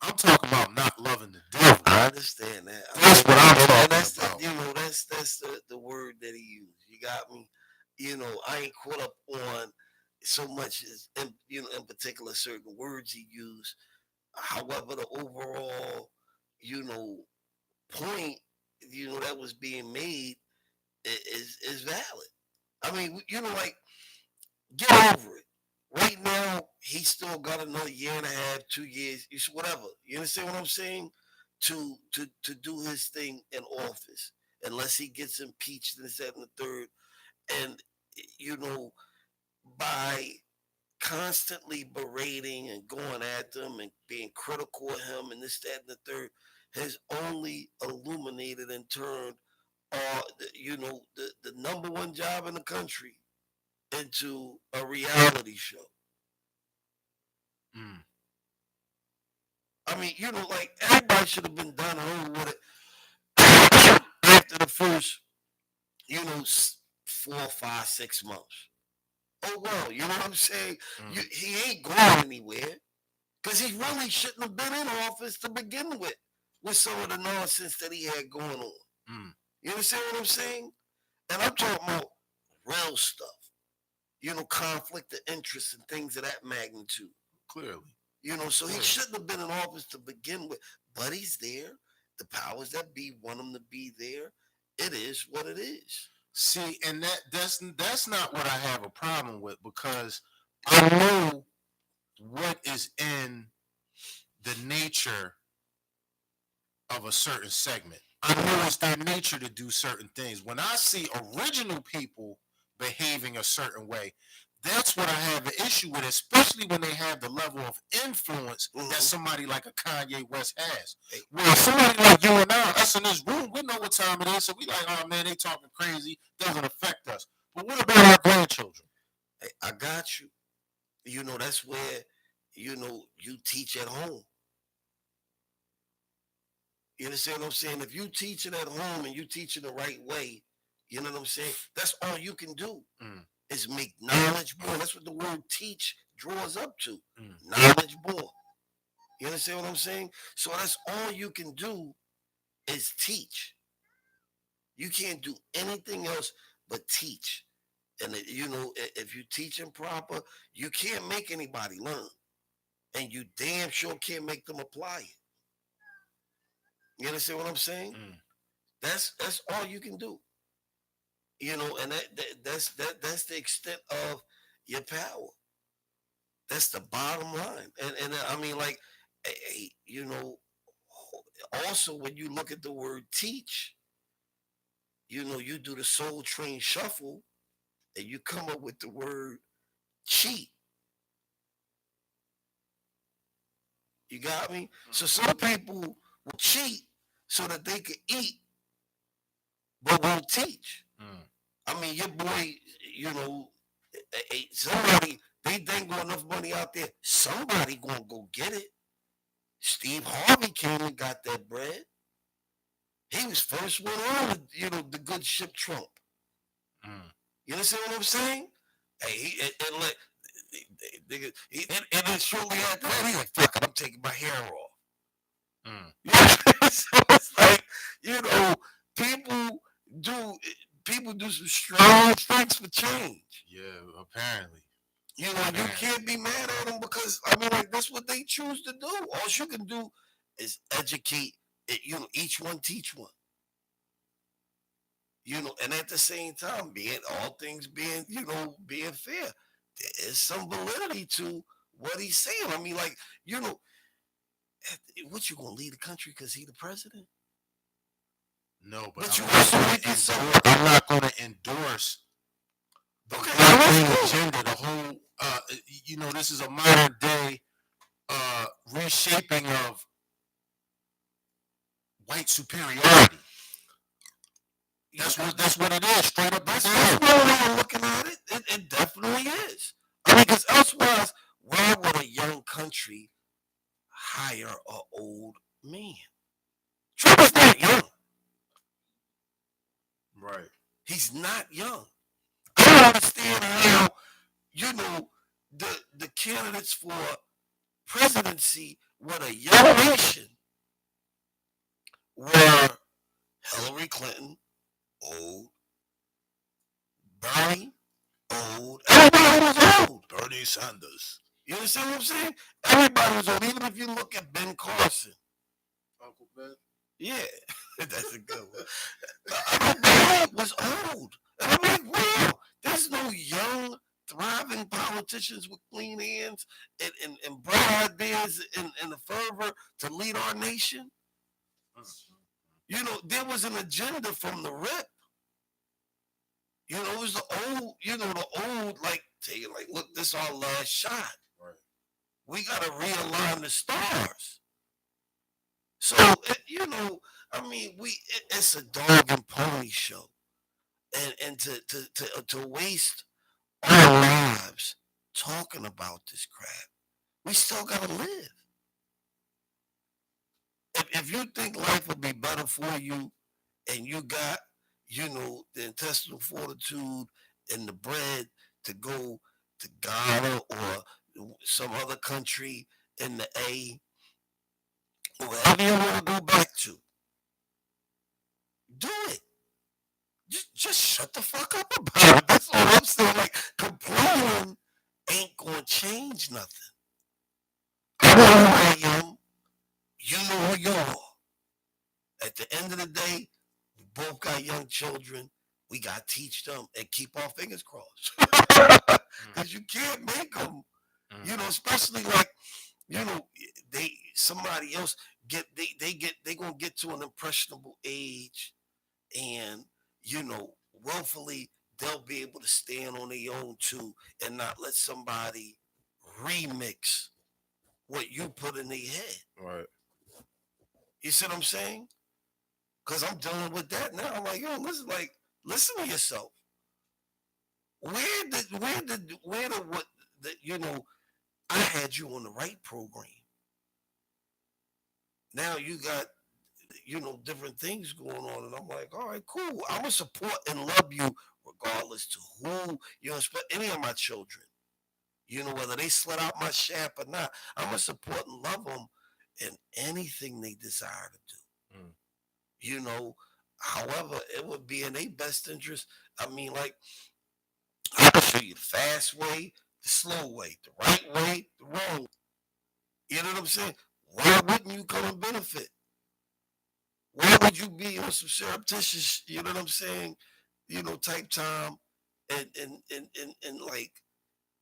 Speaker 1: I'm talking about not loving the devil.
Speaker 2: I understand that.
Speaker 1: That's what I'm talking
Speaker 2: about. That's the word that he used. You got me. I ain't caught up on so much as in particular certain words he used. However, the overall, point, that was being made is valid. I mean, like, get over it. Right now, he's still got another year and a half, 2 years, whatever. You understand what I'm saying? To do his thing in office, unless he gets impeached and this, that, and the third. And by constantly berating and going at them and being critical of him and this, that, and the third has only illuminated and turned the number one job in the country into a reality show.
Speaker 1: Mm.
Speaker 2: I mean, like everybody should have been done over with it after the first, 4, 5, 6 months. Oh well, you know what I'm saying?
Speaker 1: Mm.
Speaker 2: He ain't going anywhere because he really shouldn't have been in office to begin with some of the nonsense that he had going on.
Speaker 1: Mm.
Speaker 2: You understand what I'm saying? And I'm talking about real stuff. Conflict of interest and things of that magnitude.
Speaker 1: Clearly.
Speaker 2: So he
Speaker 1: Clearly.
Speaker 2: shouldn't have been in office to begin with, but he's there. The powers that be want him to be there. It is what it is.
Speaker 1: See, and that's not what I have a problem with, because I know what is in the nature of a certain segment. I know it's their nature to do certain things. When I see original people behaving a certain way, that's what I have an issue with, especially when they have the level of influence that somebody like a Kanye West has. Where somebody like you and I, us in this room, we know what time it is, so we like, oh man, they talking crazy, doesn't affect us. But what about our grandchildren?
Speaker 2: Hey, I got you. That's where, you teach at home. You understand what I'm saying? If you teach it at home and you teach it the right way, you know what I'm saying? That's all you can do. Is make knowledge born. That's what the word teach draws up to. Knowledge born. You understand what I'm saying? So that's all you can do is teach. You can't do anything else but teach. And if you teach them proper, you can't make anybody learn. And you damn sure can't make them apply it. You understand what I'm saying? That's all you can do. And that's the extent of your power. That's the bottom line. And I mean, like, also when you look at the word teach, you do the Soul Train shuffle and you come up with the word cheat. You got me? So some people will cheat so that they can eat, but won't teach. I mean, your boy, somebody, they dangle enough money out there, somebody gonna go get it. Steve Harvey came and got that bread. He was first one on, the good ship Trump. You understand what I'm saying? Hey, and then shortly after that, he's like, fuck it, I'm taking my hair off. So it's like, people do some strong things for change.
Speaker 1: Yeah, apparently.
Speaker 2: You can't be mad at them because, I mean, like, that's what they choose to do. All you can do is educate, each one teach one. And at the same time, all things being fair, there is some validity to what he's saying. I mean, like, what, you gonna lead the country because he the president?
Speaker 1: No, but I'm not going to endorse the agenda. The whole, this is a modern day reshaping of white superiority. That's what it is. Straight up.
Speaker 2: That's one way I'm looking at it. It definitely is. I mean, because elsewise, why would a young country hire an old man? Trump is not young.
Speaker 1: Right.
Speaker 2: He's not young. I don't understand how, the candidates for presidency with a young nation were Hillary Clinton, old, Bernie, old, everybody was old.
Speaker 1: Bernie Sanders.
Speaker 2: You understand what I'm saying? Everybody was old. Even if you look at Ben Carson.
Speaker 1: Uncle Ben?
Speaker 2: Yeah, that's a good one. Ben was old. And I'm like, wow, there's no young, thriving politicians with clean hands and bright ideas and the fervor to lead our nation. There was an agenda from the rip. It was the old, like, this our last shot.
Speaker 1: Right.
Speaker 2: We gotta realign the stars. So I mean, it's a dog and pony show, and to waste our lives talking about this crap, we still gotta live. If you think life would be better for you, and you got the intestinal fortitude and the bread to go to Ghana or some other country in the A, wherever you want to go back to, do it. Just shut the fuck up about it. That's all I'm saying. Like, complaining ain't gonna change nothing. I know who I am. You know who you are. At the end of the day, we both got young children. We got to teach them and keep our fingers crossed. Because you can't make them, especially like, somebody else they gonna get to an impressionable age, and willfully they'll be able to stand on their own too, and not let somebody remix what you put in their head.
Speaker 1: Right.
Speaker 2: You see what I'm saying? Because I'm dealing with that now. I'm like, listen to yourself. I had you on the right program. Now you got, different things going on. And I'm like, all right, cool. I'm going to support and love you regardless to who, any of my children. Whether they slid out my shaft or not, I'm going to support and love them in anything they desire to do. However, it would be in their best interest. I mean, like, I can show you the fast way, the slow way, the right way, the wrong way. You know what I'm saying? Why wouldn't you come and benefit? Why would you be on some surreptitious, you know what I'm saying, type time and like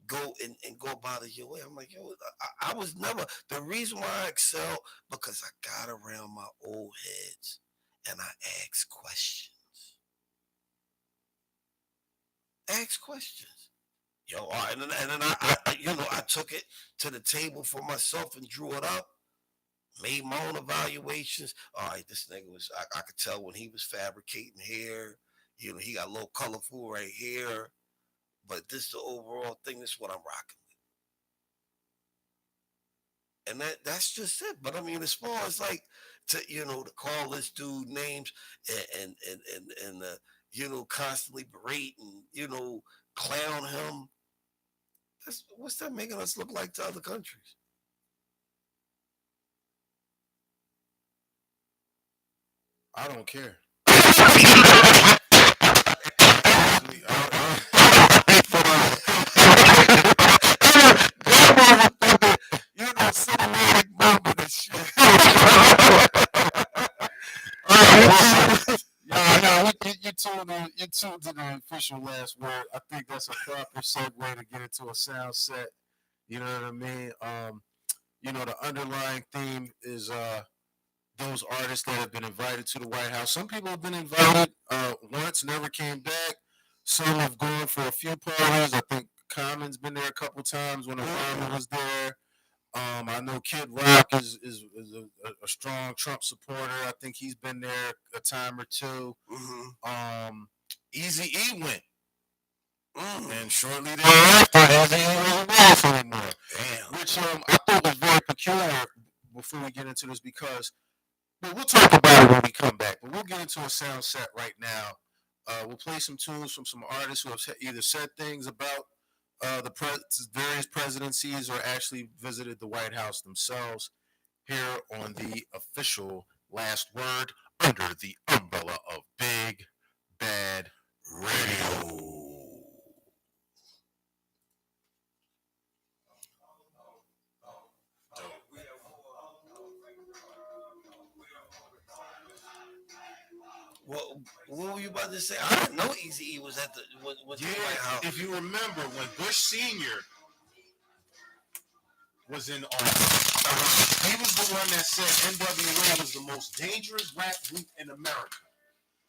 Speaker 2: go and go about it your way? I'm like, I was never, the reason why I excel, because I got around my old heads and I asked questions. Ask questions. All right, and then I took it to the table for myself and drew it up. Made my own evaluations. All right, this nigga was, I could tell when he was fabricating hair. He got a little colorful right here. But this is the overall thing. This is what I'm rocking with. And that's just it. But I mean, as far as like to call this dude names and constantly berate and clown him. What's that making us look like to other countries?
Speaker 1: I don't care.
Speaker 2: Cinematic moment and shit.
Speaker 1: You tuned to the official last word. I think that's a proper segue to get into a sound set. You know what I mean? The underlying theme is those artists that have been invited to the White House. Some people have been invited once, never came back. Some have gone for a few parties. I think Common's been there a couple times when Obama was there. I know Kid Rock is a strong Trump supporter. I think he's been there a time or two. Eazy-E went. And shortly thereafter, Eazy-E wasn't there anymore. Damn. Which I thought was very peculiar before we get into this, because we'll talk about it when we come back. But we'll get into a sound set right now. We'll play some tunes from some artists who have either said things about the various presidencies or actually visited the White House themselves, here on the official last word under the umbrella of Big Bad Radio.
Speaker 2: What were you about to say? I didn't know Eazy-E was at the White House.
Speaker 1: If you remember when Bush Sr. was in office, he was the one that said NWA was the most dangerous rap group in America.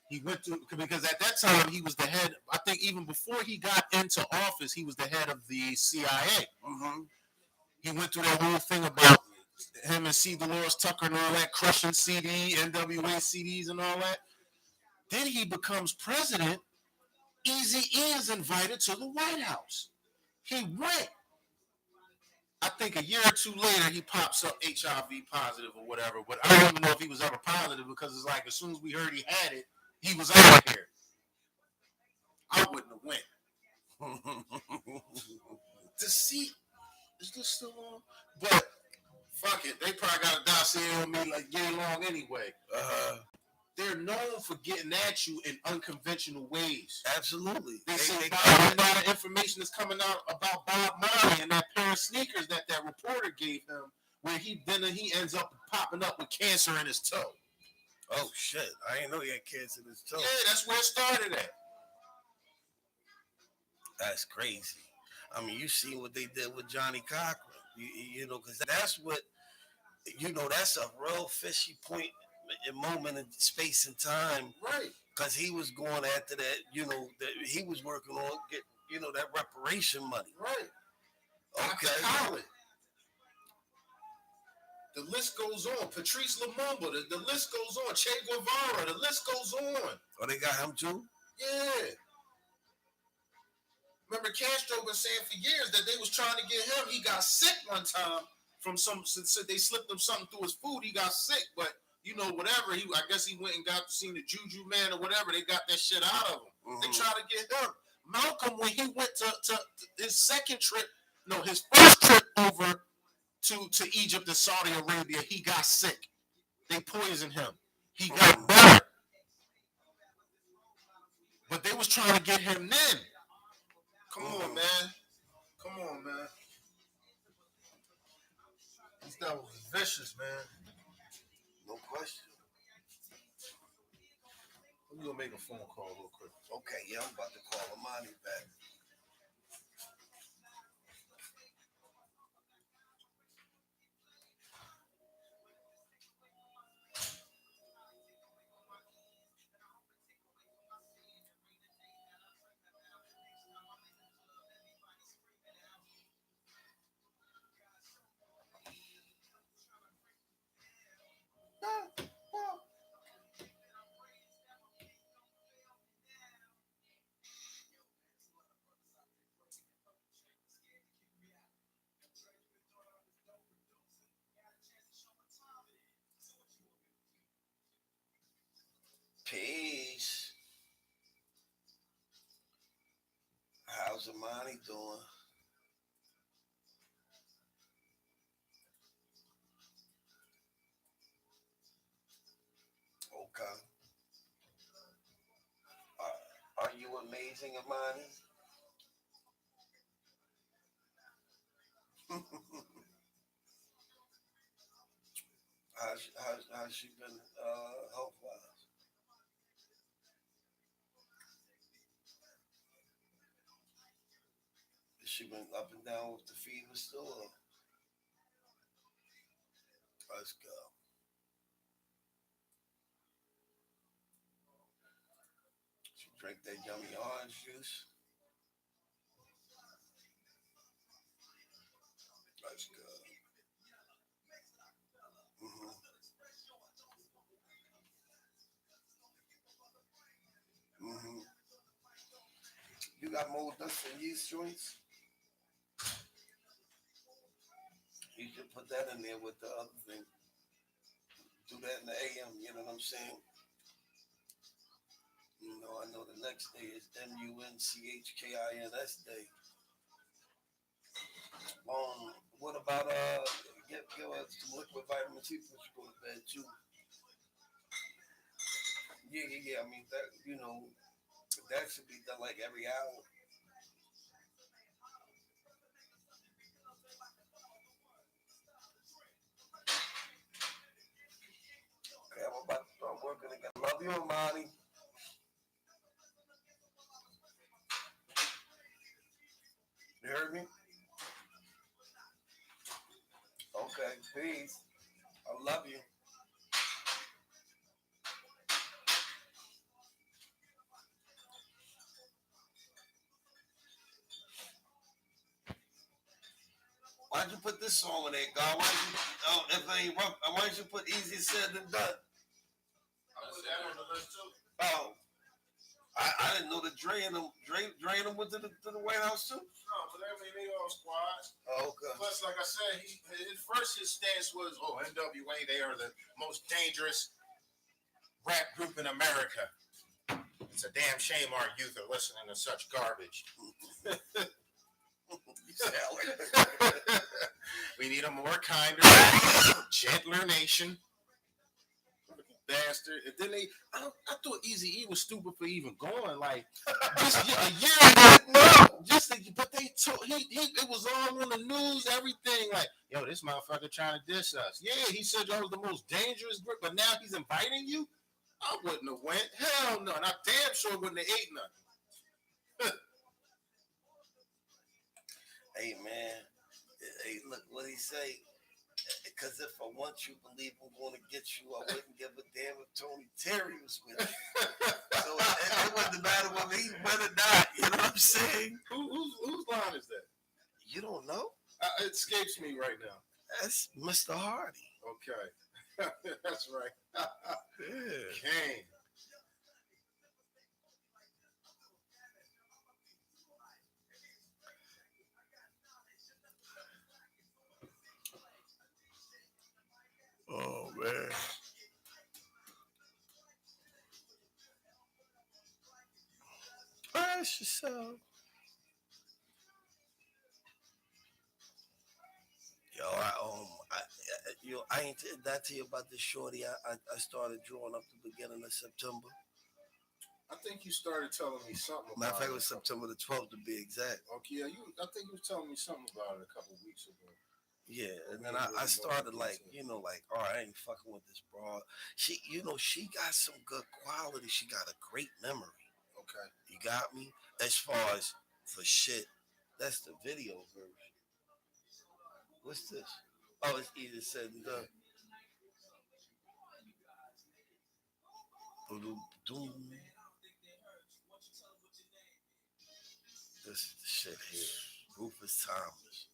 Speaker 1: He went through because at that time he was the head. I think even before he got into office, he was the head of the CIA.
Speaker 2: Mm-hmm.
Speaker 1: He went through that whole thing about him and C. Dolores Tucker and all that crushing CD, NWA CDs and all that. Then he becomes president. Eazy-E is invited to the White House. He went. I think a year or two later, he pops up HIV positive or whatever. But I don't even know if he was ever positive because it's like as soon as we heard he had it, he was out of here. I wouldn't have went. To see, is this still on? But fuck it, they probably got a dossier on me like yay long anyway. They're known for getting at you in unconventional ways.
Speaker 2: Absolutely.
Speaker 1: They say a lot of information is coming out about Bob Marley and that pair of sneakers that reporter gave him, where he ends up popping up with cancer in his toe.
Speaker 2: Oh shit! I didn't know he had cancer in his toe.
Speaker 1: Yeah, that's where it started at.
Speaker 2: That's crazy. I mean, you see what they did with Johnny Cochran. You know, because that's what, you know, that's a real fishy point, moment in space and time.
Speaker 1: Right.
Speaker 2: Because he was going after that, you know, that he was working on get, you know, that reparation money.
Speaker 1: Right.
Speaker 2: Okay.
Speaker 1: Khaled. The list goes on. Patrice Lumumba. The list goes on. Che Guevara. The list goes on.
Speaker 2: Oh, they got him too?
Speaker 1: Yeah. Remember, Castro been saying for years that they was trying to get him. He got sick one time from said they slipped him something through his food. He got sick, but you know, whatever. I guess he went and got seen the Juju man or whatever. They got that shit out of him. Mm-hmm. They tried to get him. Malcolm, when he went to his second trip, no, his first trip over to Egypt and Saudi Arabia, he got sick. They poisoned him. He got better. But they was trying to get him then. Come on, man. Come on, man. This guy was vicious, man.
Speaker 2: No question.
Speaker 1: Let me go make a phone call real quick.
Speaker 2: Okay, yeah, I'm about to call Amani back. Peace. How's Amani doing? Okay. Are you amazing, Amani? how's she been health wise? Has she been up and down with the fever still? Or? Let's go. She drink that yummy orange juice. Let's go. Mm-hmm. Mm-hmm. You got mold dust and yeast joints? You should put that in there with the other thing. Do that in the AM, you know what I'm saying? You know, I know the next day is MUNCHKINS day. What about get some liquid vitamin C before you go to bed too? Yeah. I mean that, you know, that should be done like every hour. Okay, I'm about to start working again. Love you, Amani. You heard me? Okay, peace. I love you. Why'd you put this song in there, God? Why'd you, if it ain't rough, why'd you put easier said than done?
Speaker 1: I put that on the list too.
Speaker 2: Oh, I didn't know that Dre and them went to the White House too.
Speaker 1: No, but I mean, they all squads.
Speaker 2: Oh, okay.
Speaker 1: Plus, like I said, his stance was, NWA, they are the most dangerous rap group in America. It's a damn shame our youth are listening to such garbage. We need a more kinder, gentler nation. Bastard. And then I thought Eazy-E was stupid for even going. Like, just a year ago, but they took, it was all on the news, everything. Like, yo, this motherfucker trying to diss us. Yeah, he said y'all was the most dangerous group, but now he's inviting you? I wouldn't have went. Hell no. And I damn sure wouldn't have ate nothing.
Speaker 2: Hey, man. Hey, look what he say. Because if I want you to believe I'm going to get you, I wouldn't give a damn if Tony Terry was with you. So it wouldn't matter whether he went or not. You know what I'm saying?
Speaker 1: Whose line is that?
Speaker 2: You don't know?
Speaker 1: It escapes me right now.
Speaker 2: That's Mr. Hardy.
Speaker 1: Okay. That's right.
Speaker 2: Yeah.
Speaker 1: Kane.
Speaker 2: Oh, man. Ask yourself. Yo, I ain't said that to you about the shorty. I started drawing up the beginning of September.
Speaker 1: I think you started telling me something about
Speaker 2: Matter of fact, it
Speaker 1: it.
Speaker 2: was September the 12th to be exact.
Speaker 1: Okay, yeah, I think you was telling me something about it a couple weeks ago.
Speaker 2: Yeah, and then I started like, all right, I ain't fucking with this broad. She got some good quality. She got a great memory.
Speaker 1: Okay.
Speaker 2: You got me? As far as for shit, that's the video version. What's this? Oh, it's easier said than done. Boom. This is the shit here. Rufus Thomas.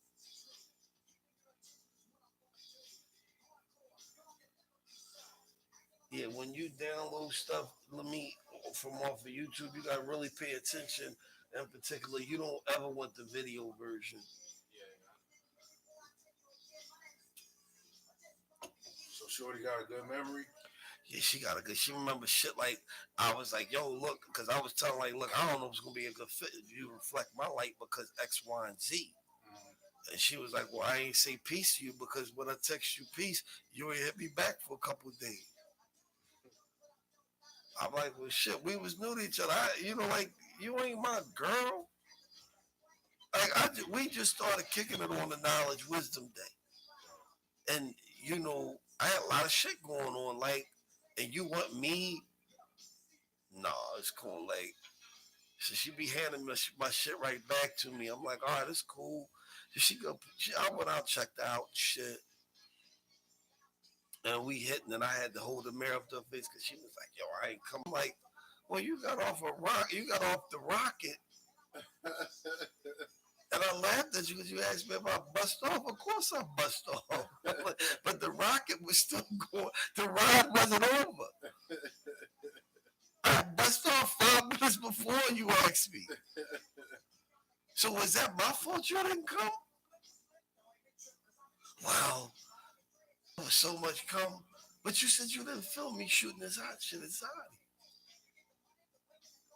Speaker 2: Yeah, when you download stuff, from off of YouTube, you gotta really pay attention. In particular, you don't ever want the video version.
Speaker 1: So Shorty got a good memory?
Speaker 2: Yeah, she got a good. She remembers shit like I was like, yo, look, because I was telling like, look, I don't know if it's gonna be a good fit if you reflect my light because X, Y, and Z. And she was like, well, I ain't say peace to you because when I text you peace, you ain't hit me back for a couple of days. I'm like, well, shit, we was new to each other. Like, you ain't my girl. Like, we just started kicking it on the Knowledge Wisdom Day. And, I had a lot of shit going on. Like, and you want me? No, it's cool. Like, so she be handing my shit right back to me. I'm like, all right, it's cool. So I went out, checked out, and shit. And we hit, and then I had to hold the mirror up to her face because she was like, yo, I ain't come. Like, well, you got off the rocket. And I laughed at you because you asked me if I bust off. Of course I bust off. But the rocket was still going. The ride wasn't over. I bust off 5 minutes before you asked me. So was that my fault you didn't come? Wow. There was so much come. But you said you didn't film me shooting this hot shit inside.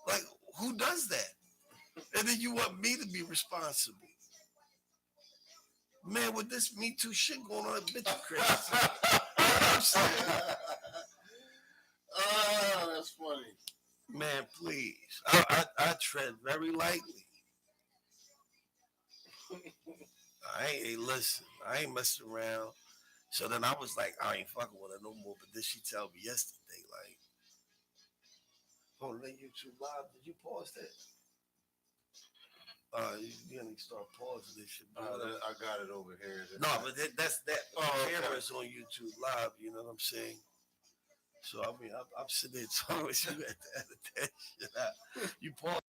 Speaker 2: Like, who does that? And then you want me to be responsible. Man, with this Me Too shit going on, bitch, you crazy. You know what I'm saying?
Speaker 1: Oh, that's funny.
Speaker 2: Man, please. I tread very lightly. Listen, I ain't messing around. So then I was like, I ain't fucking with her no more. But then she tell me yesterday, like, hold on, YouTube live. Did you pause that? You need to start pausing this shit.
Speaker 1: I got it over here.
Speaker 2: No, but that's that.
Speaker 1: Oh,
Speaker 2: Camera's on YouTube live. You know what I'm saying? So I mean, I'm sitting there talking with you at the end of that shit out. You pause.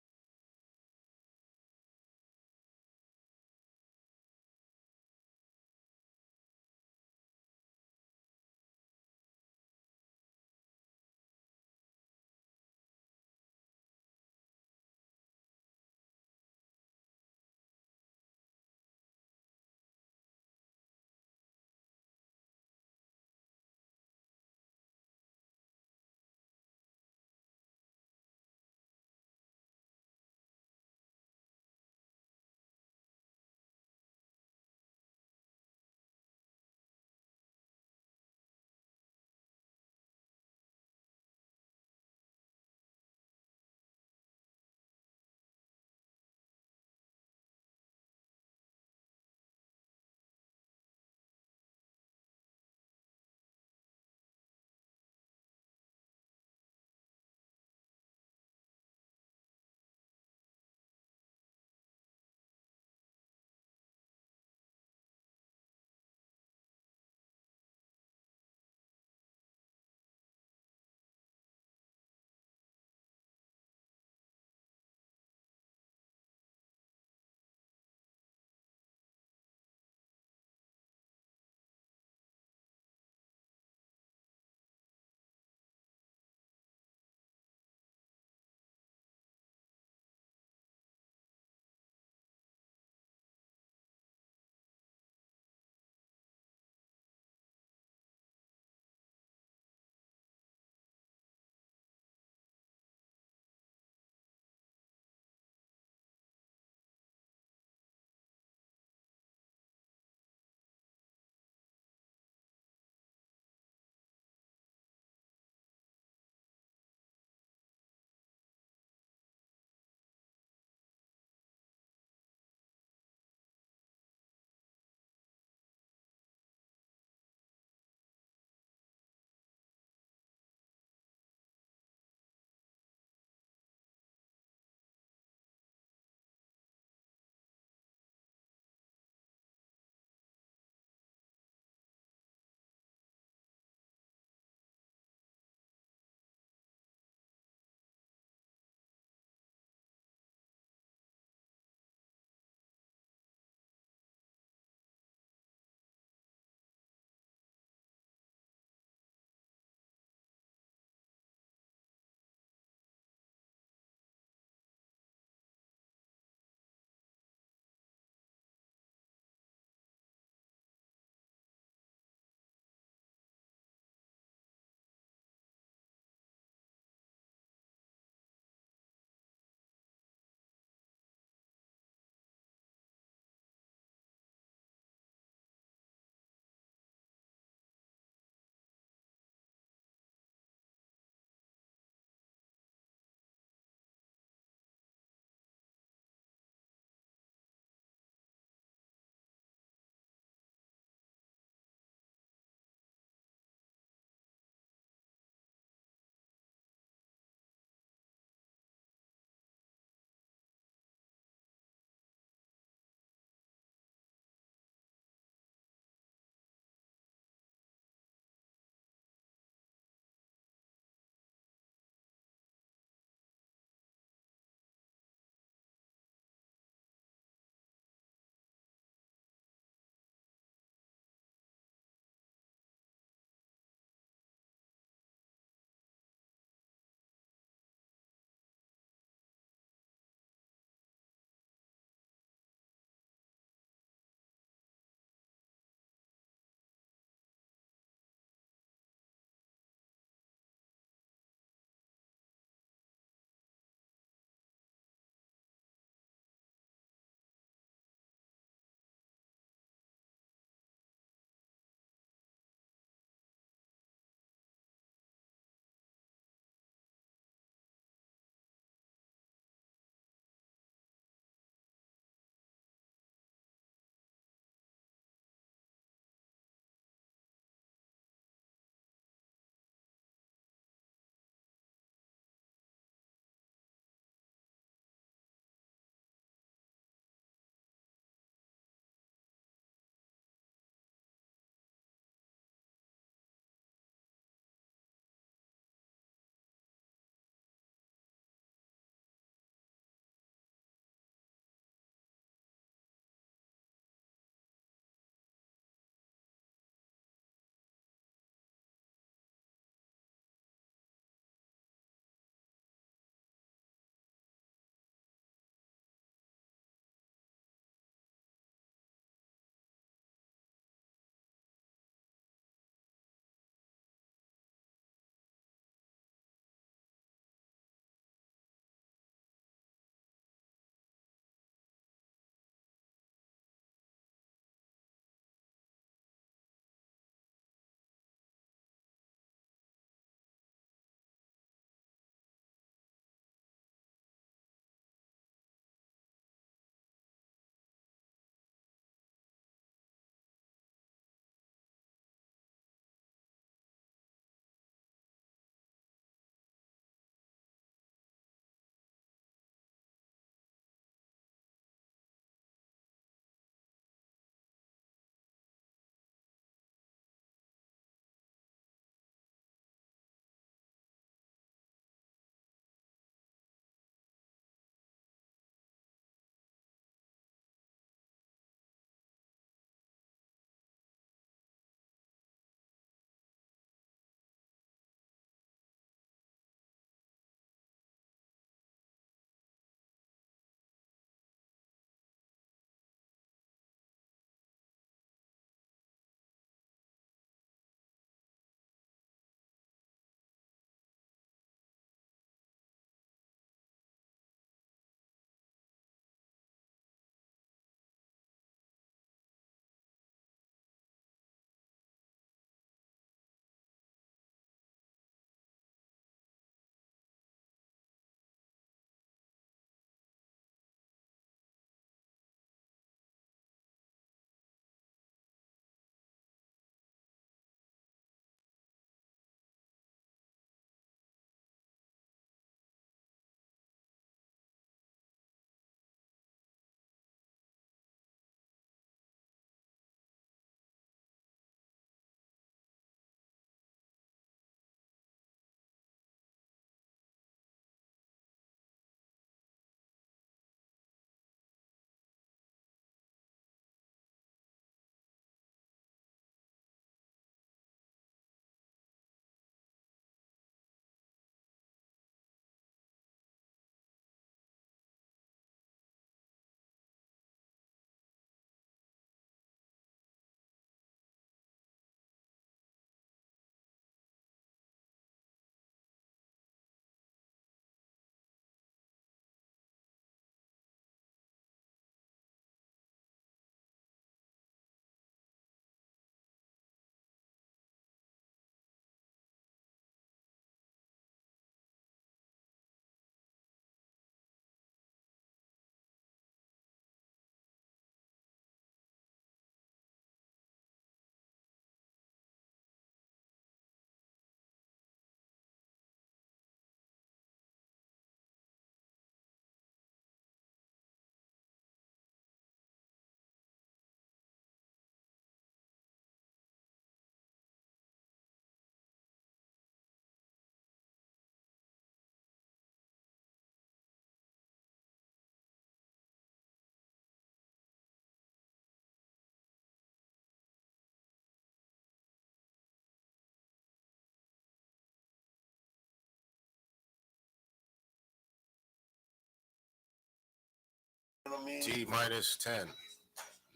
Speaker 2: mean,
Speaker 1: T minus 10,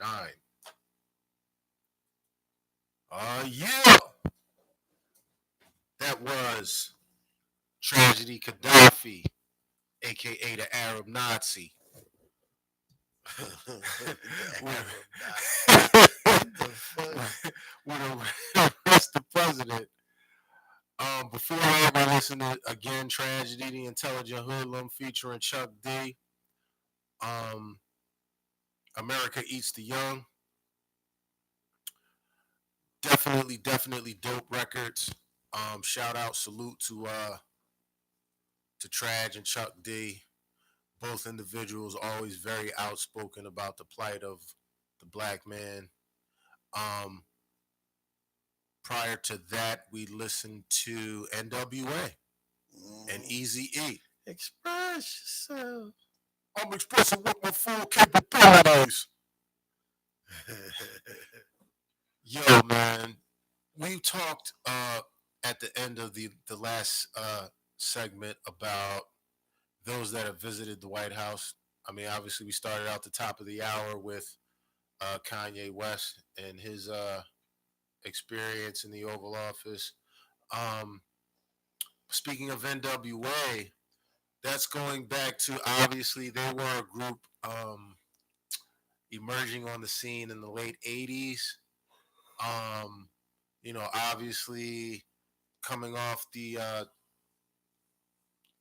Speaker 1: 9. Yeah. That was Tragedy Gaddafi, aka the Arab Nazi.
Speaker 2: the
Speaker 1: with,
Speaker 2: Arab Nazi. What the fuck?
Speaker 1: with arrest the president. Before that, we listened to again Tragedy, the Intelligent Hoodlum featuring Chuck D. Um, America Eats the Young. Definitely dope records. Shout out, salute to Trag and Chuck D. Both individuals always very outspoken about the plight of the black man. Um, Prior to that, we listened to NWA and Easy E.
Speaker 2: Express yourself.
Speaker 1: I'm expressing with my full capabilities. Yo, man, we talked at the end of the last segment about those that have visited the White House. I mean, obviously, we started out the top of the hour with Kanye West and his experience in the Oval Office. Um, Speaking of NWA, that's going back to obviously they were a group emerging on the scene in the late '80s. Um, Obviously coming off the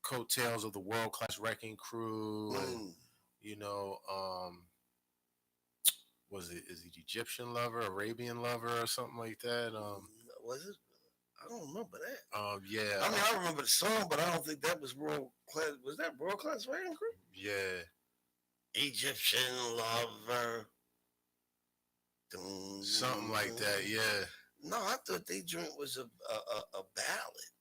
Speaker 1: coattails of the World Class Wrecking Crew, and you know, was it is it Egyptian Lover, Arabian Lover, or something like that?
Speaker 2: Was it? I don't remember that.
Speaker 1: Yeah.
Speaker 2: I mean, I remember the song, but I don't think that was world class. Was that world class Wrecking Crew?
Speaker 1: Yeah.
Speaker 2: Egyptian Lover.
Speaker 1: Something like that. Yeah.
Speaker 2: No, I thought they joint was a ballad.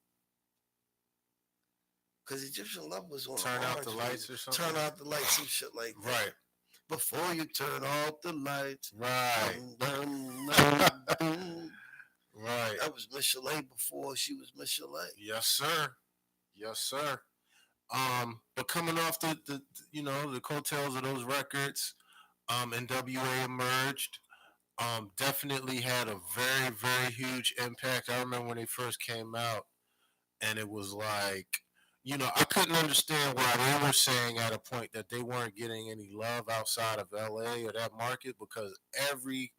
Speaker 2: Because Egyptian Love was on
Speaker 1: Turn Out the Lights or something.
Speaker 2: Turn Out the Lights and shit like that.
Speaker 1: Right.
Speaker 2: Before you turn off the lights.
Speaker 1: Right. Right.
Speaker 2: That was Miss Chalet before she was Miss Chalet.
Speaker 1: Yes, sir. Yes, sir. But coming off the coattails of those records, NWA emerged. Definitely had a very, very huge impact. I remember when they first came out, and it was like, I couldn't understand why they were saying at a point that they weren't getting any love outside of LA or that market, because every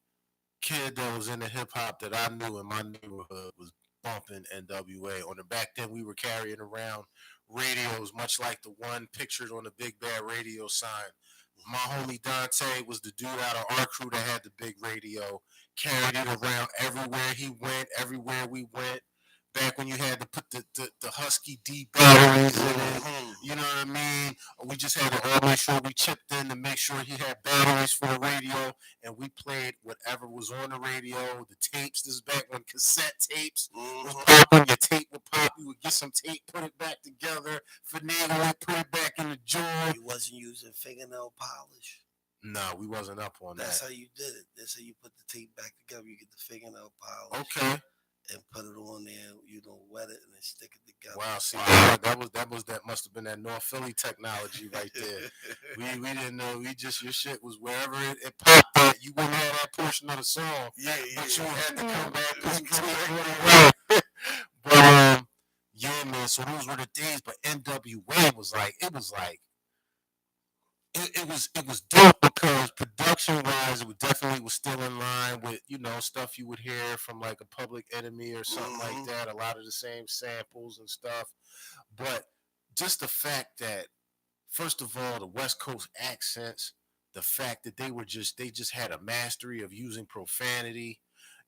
Speaker 1: kid that was into hip hop that I knew in my neighborhood was bumping NWA. On the back then, we were carrying around radios, much like the one pictured on the Big Bad Radio sign. My homie Dante was the dude out of our crew that had the big radio, carried it around everywhere he went, everywhere we went. Back when you had to put the Husky D batteries in it, you know what I mean? We just had to all make sure we chipped in to make sure he had batteries for the radio, and we played whatever was on the radio. The tapes, this is back when cassette tapes was popping. Your tape would pop, you would get some tape, put it back together, finagle it, put it back in the joint.
Speaker 2: You wasn't using fingernail polish.
Speaker 1: No, we wasn't up on
Speaker 2: That's
Speaker 1: that.
Speaker 2: how you did it. That's how you put the tape back together. You get the fingernail polish.
Speaker 1: Okay.
Speaker 2: And put it on there, wet it and then stick it together.
Speaker 1: Wow, see, that must have been that North Philly technology right there. we didn't know. Your shit was wherever it popped at. You wouldn't have that portion of the song.
Speaker 2: Yeah.
Speaker 1: But you had to come back because you couldn't. But yeah, man. So those were the days. But NWA was like, it was dope because production wise, it definitely was still in line with stuff you would hear from like a Public Enemy or something like that. A lot of the same samples and stuff, but just the fact that, first of all, the West Coast accents, the fact that they just had a mastery of using profanity.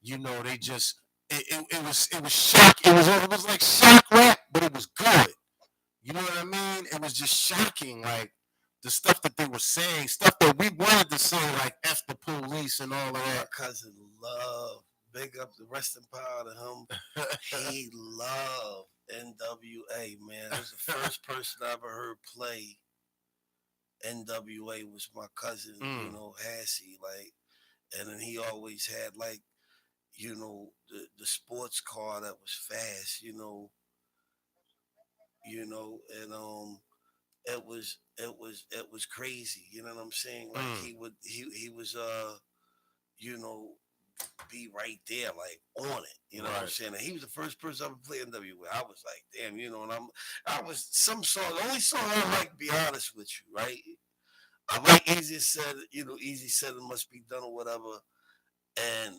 Speaker 1: They just it was shock. It was like shock rap, but it was good. You know what I mean? It was just shocking, like the stuff that they were saying, stuff that we wanted to say, like F the police and all of that.
Speaker 2: My cousin loved, big up the rest in power to him. He loved NWA, man. It was the first person I ever heard play NWA was my cousin, Hassie, like, and then he always had like, the sports car that was fast, and it was crazy. You know what I'm saying? Like
Speaker 1: Mm,
Speaker 2: he was you know be right there, like on it. You know what I'm
Speaker 1: right.
Speaker 2: saying? And he was the first person I ever played NWA. I was like, damn, and I was some song. The only song I like, be honest with you, right? I like Easy said it must be done or whatever. And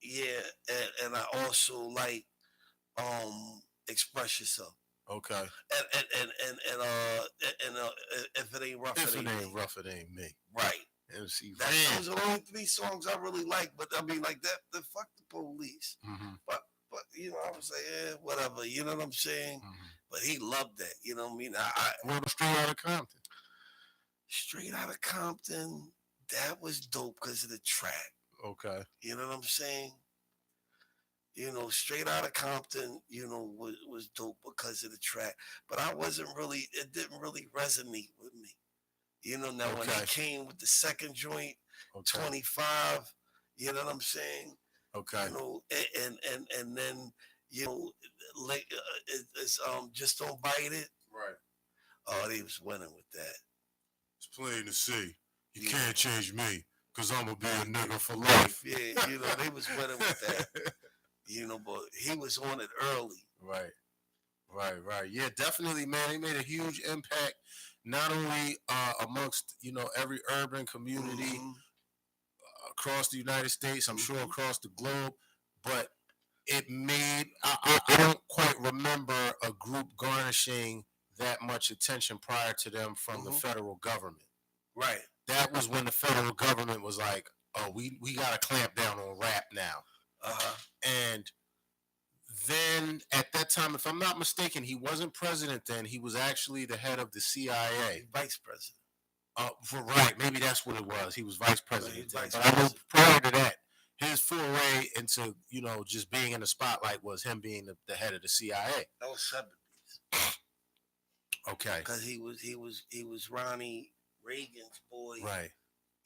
Speaker 2: yeah, and I also like Express Yourself.
Speaker 1: Okay.
Speaker 2: And if it ain't rough,
Speaker 1: If
Speaker 2: it
Speaker 1: it
Speaker 2: ain't
Speaker 1: ain't
Speaker 2: me.
Speaker 1: rough, it ain't me.
Speaker 2: Right.
Speaker 1: MC Ren.
Speaker 2: Those are the only three songs I really like. But I mean, like that, the fuck the police.
Speaker 1: Mm-hmm.
Speaker 2: But I was like, whatever. You know what I'm saying?
Speaker 1: Mm-hmm.
Speaker 2: But he loved that. You know what I mean? I
Speaker 1: What about Straight Outta Compton?
Speaker 2: straight out of Compton, that was dope because of the track.
Speaker 1: Okay.
Speaker 2: You know what I'm saying? Straight out of Compton, was dope because of the track. But it didn't really resonate with me. Now when they
Speaker 1: Okay.
Speaker 2: came with the second joint,
Speaker 1: Okay.
Speaker 2: 25, you know what I'm saying?
Speaker 1: Okay.
Speaker 2: And then, you know, like it's just don't bite it.
Speaker 1: Right.
Speaker 2: Oh, they was winning with that.
Speaker 1: It's plain to see. You
Speaker 2: Yeah.
Speaker 1: can't change me, cause I'm gonna be a nigga for life.
Speaker 2: Yeah, they was winning with that. But he was on it early.
Speaker 1: Right. Right, right. Yeah, definitely, man. They made a huge impact, not only amongst every urban community
Speaker 2: Mm-hmm.
Speaker 1: across the United States, I'm sure
Speaker 2: Mm-hmm.
Speaker 1: across the globe, but it made I don't quite remember a group garnishing that much attention prior to them from the
Speaker 2: Mm-hmm.
Speaker 1: federal government.
Speaker 2: Right.
Speaker 1: That was when the federal government was like, "Oh, we got to clamp down on rap now."
Speaker 2: Uh-huh.
Speaker 1: And then at that time, if I'm not mistaken, he wasn't president then. He was actually the head of the CIA.
Speaker 2: Vice president.
Speaker 1: Right, maybe that's what it was. He was vice president
Speaker 2: He's
Speaker 1: then.
Speaker 2: vice
Speaker 1: But I know
Speaker 2: president.
Speaker 1: prior to that, his foray into just being in the spotlight was him being the head of the CIA.
Speaker 2: That was 70s.
Speaker 1: Okay.
Speaker 2: Because he was Ronnie Reagan's boy.
Speaker 1: Right.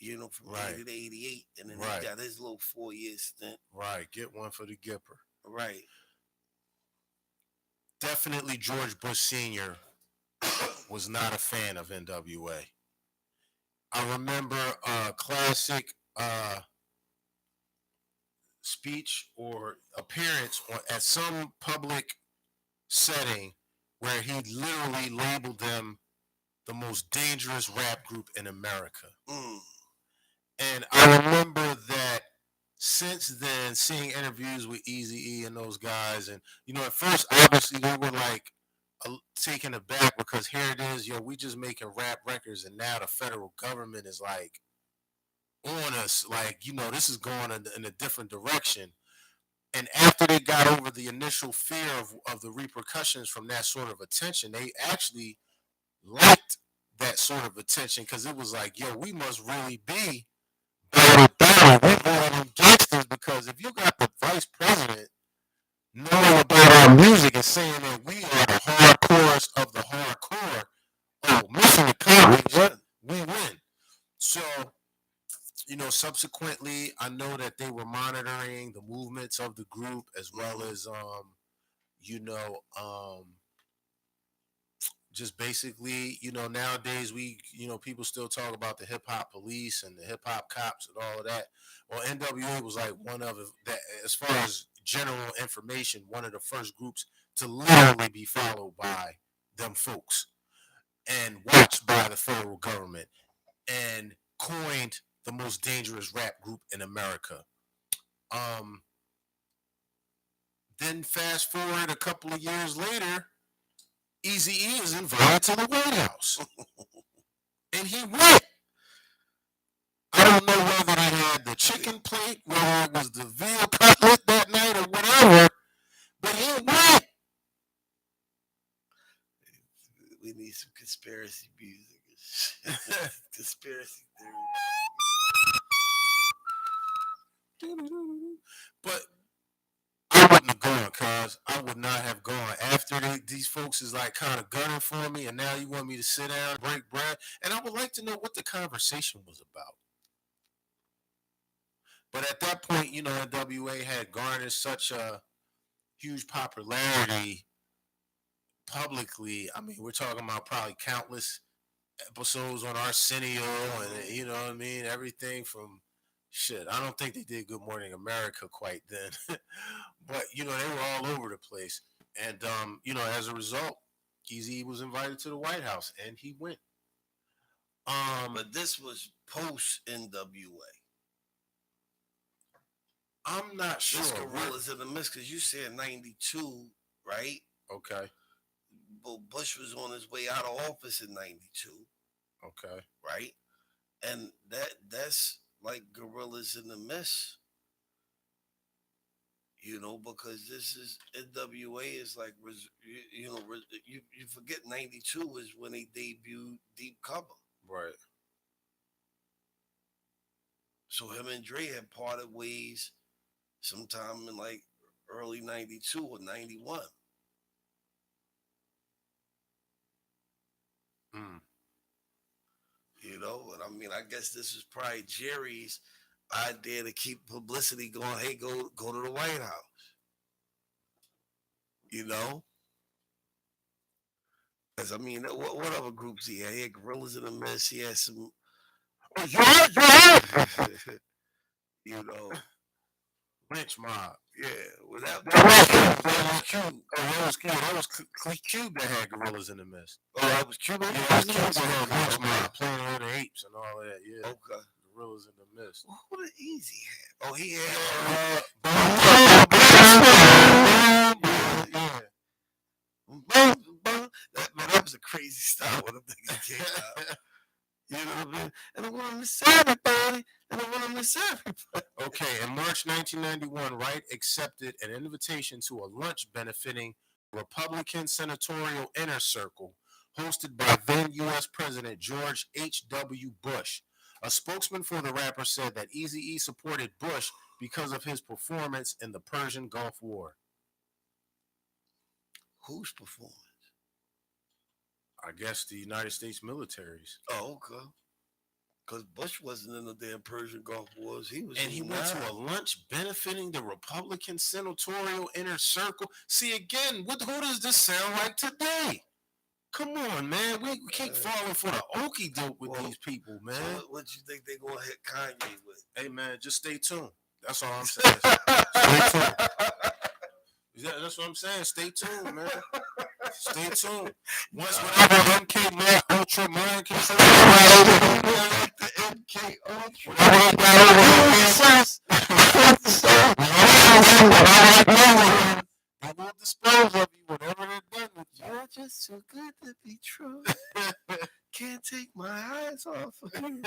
Speaker 2: From
Speaker 1: Right.
Speaker 2: 80 to 88, and then
Speaker 1: Right.
Speaker 2: he got his little 4 year stint.
Speaker 1: Right. Get one for the Gipper.
Speaker 2: Right.
Speaker 1: Definitely George Bush Sr. was not a fan of NWA. I remember a classic speech or appearance at some public setting where he literally labeled them the most dangerous rap group in America.
Speaker 2: Mm.
Speaker 1: And I remember that since then, seeing interviews with Eazy-E and those guys, and at first, obviously, we were like taken aback because here it is, we just making rap records, and now the federal government is like on us, like this is going in a different direction. And after they got over the initial fear of the repercussions from that sort of attention, they actually liked that sort of attention because it was like, yo, we must really be battle. We more than gangsters because if you got the vice president knowing about our music and saying that we are the hardcores of the hardcore, oh, mission accomplished, we win. So, subsequently, I know that they were monitoring the movements of the group as well as, just basically, nowadays people still talk about the hip hop police and the hip hop cops and all of that. Well, NWA was like one of that, as far as general information, one of the first groups to literally be followed by them folks and watched by the federal government and coined the most dangerous rap group in America. Then fast forward a couple of years later, Eazy-E is invited to the White House. And he went. I don't know whether they had the chicken plate, whether it was the veal cutlet that night or whatever, but he went.
Speaker 2: We need some conspiracy music. Conspiracy theory.
Speaker 1: But I wouldn't have gone, cuz I would not have gone. After these folks is like kind of gunning for me, and now you want me to sit down and break bread. And I would like to know what the conversation was about. But at that point, NWA had garnered such a huge popularity publicly, I mean, we're talking about probably countless episodes on Arsenio, and you know what I mean. Everything from shit. I don't think they did Good Morning America quite then, but you know they were all over the place. And you know, as a result, Eazy was invited to the White House, and he went.
Speaker 2: But this was post NWA.
Speaker 1: I'm not sure.
Speaker 2: This Gorillas in the Mist, because you said 92, right?
Speaker 1: Okay.
Speaker 2: But Bush was on his way out of office in 92.
Speaker 1: Okay.
Speaker 2: Right? And that's like Gorillas in the Mist. You know, because this is NWA is like, you forget 92 is when they debuted Deep Cover.
Speaker 1: Right.
Speaker 2: So him and Dre had parted ways sometime in like early 92 or 91. You know, and I mean, I guess this was probably Jerry's idea to keep publicity going. Hey, go to the White House. You know? Because, I mean, what other groups he had? He had Gorillas in the Mist. He had some... you know...
Speaker 1: Lynch Mob.
Speaker 2: Yeah. Well, that
Speaker 1: was Cube that had Gorillas in the Mist.
Speaker 2: Oh, that was Cube?
Speaker 1: Yeah, that was Cube that had Lynch Mob, Planet of the Apes and all that, yeah.
Speaker 2: Okay.
Speaker 1: Gorillas in the Mist.
Speaker 2: Well, who did Eazy have? Oh, he had... that was a crazy style when the niggas came out. You know what I mean? And I want to miss everybody. And I want to miss everybody.
Speaker 1: Okay, in March 1991, Wright accepted an invitation to a lunch benefiting Republican Senatorial Inner Circle hosted by then U.S. President George H.W. Bush. A spokesman for the rapper said that Eazy-E supported Bush because of his performance in the Persian Gulf War.
Speaker 2: Whose performance?
Speaker 1: I guess the United States military's.
Speaker 2: Oh, okay. Because Bush wasn't in the damn Persian Gulf Wars. He was.
Speaker 1: And he went to a lunch benefiting the Republican Senatorial Inner Circle. See, again, who does this sound like today? Come on, man. We keep falling for the okie doke with these people, man.
Speaker 2: So what you think they're going to hit Kanye with?
Speaker 1: Hey, man, just stay tuned. That's all I'm saying. Stay tuned. That's what I'm saying. Stay tuned, man. Stay tuned. Once whatever MK Ultra mind control,
Speaker 2: the MK Ultra,
Speaker 1: they will dispose of you whenever they're done with you.
Speaker 2: You're just too good to be true. Can't take my eyes off of you.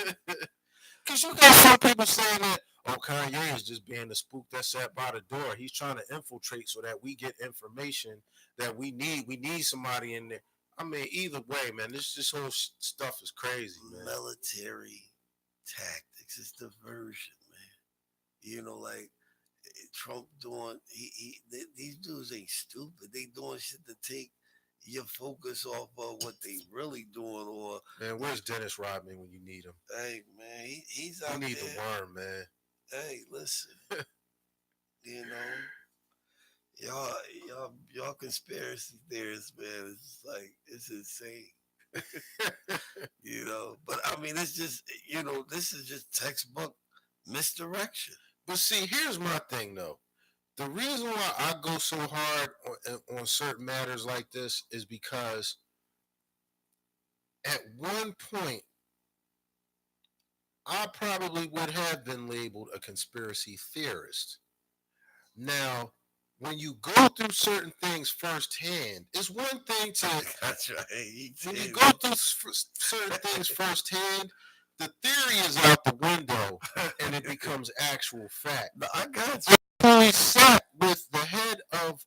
Speaker 1: Because you got some people saying that, oh, Kanye is just being the spook that sat by the door. He's trying to infiltrate so that we get information that we need. We need somebody in there. I mean, either way, man, this whole stuff is crazy, man.
Speaker 2: Military tactics. It's diversion, man. You know, like Trump doing, these dudes ain't stupid. They doing shit to take your focus off of what they really doing. Or
Speaker 1: man, where's Dennis Rodman when you need him?
Speaker 2: Hey, man, he's out there.
Speaker 1: We need the worm, man.
Speaker 2: Hey, listen. You know, y'all conspiracy theorists, man. It's like, it's insane. You know, but I mean, it's just, you know, this is just textbook misdirection.
Speaker 1: But see, here's my thing, though. The reason why I go so hard on certain matters like this is because at one point, I probably would have been labeled a conspiracy theorist. Now, when you go through certain things firsthand, it's one thing to...
Speaker 2: That's right.
Speaker 1: When you go through certain things firsthand, the theory is out the window and it becomes actual fact.
Speaker 2: But I got you.
Speaker 1: I sat with the head of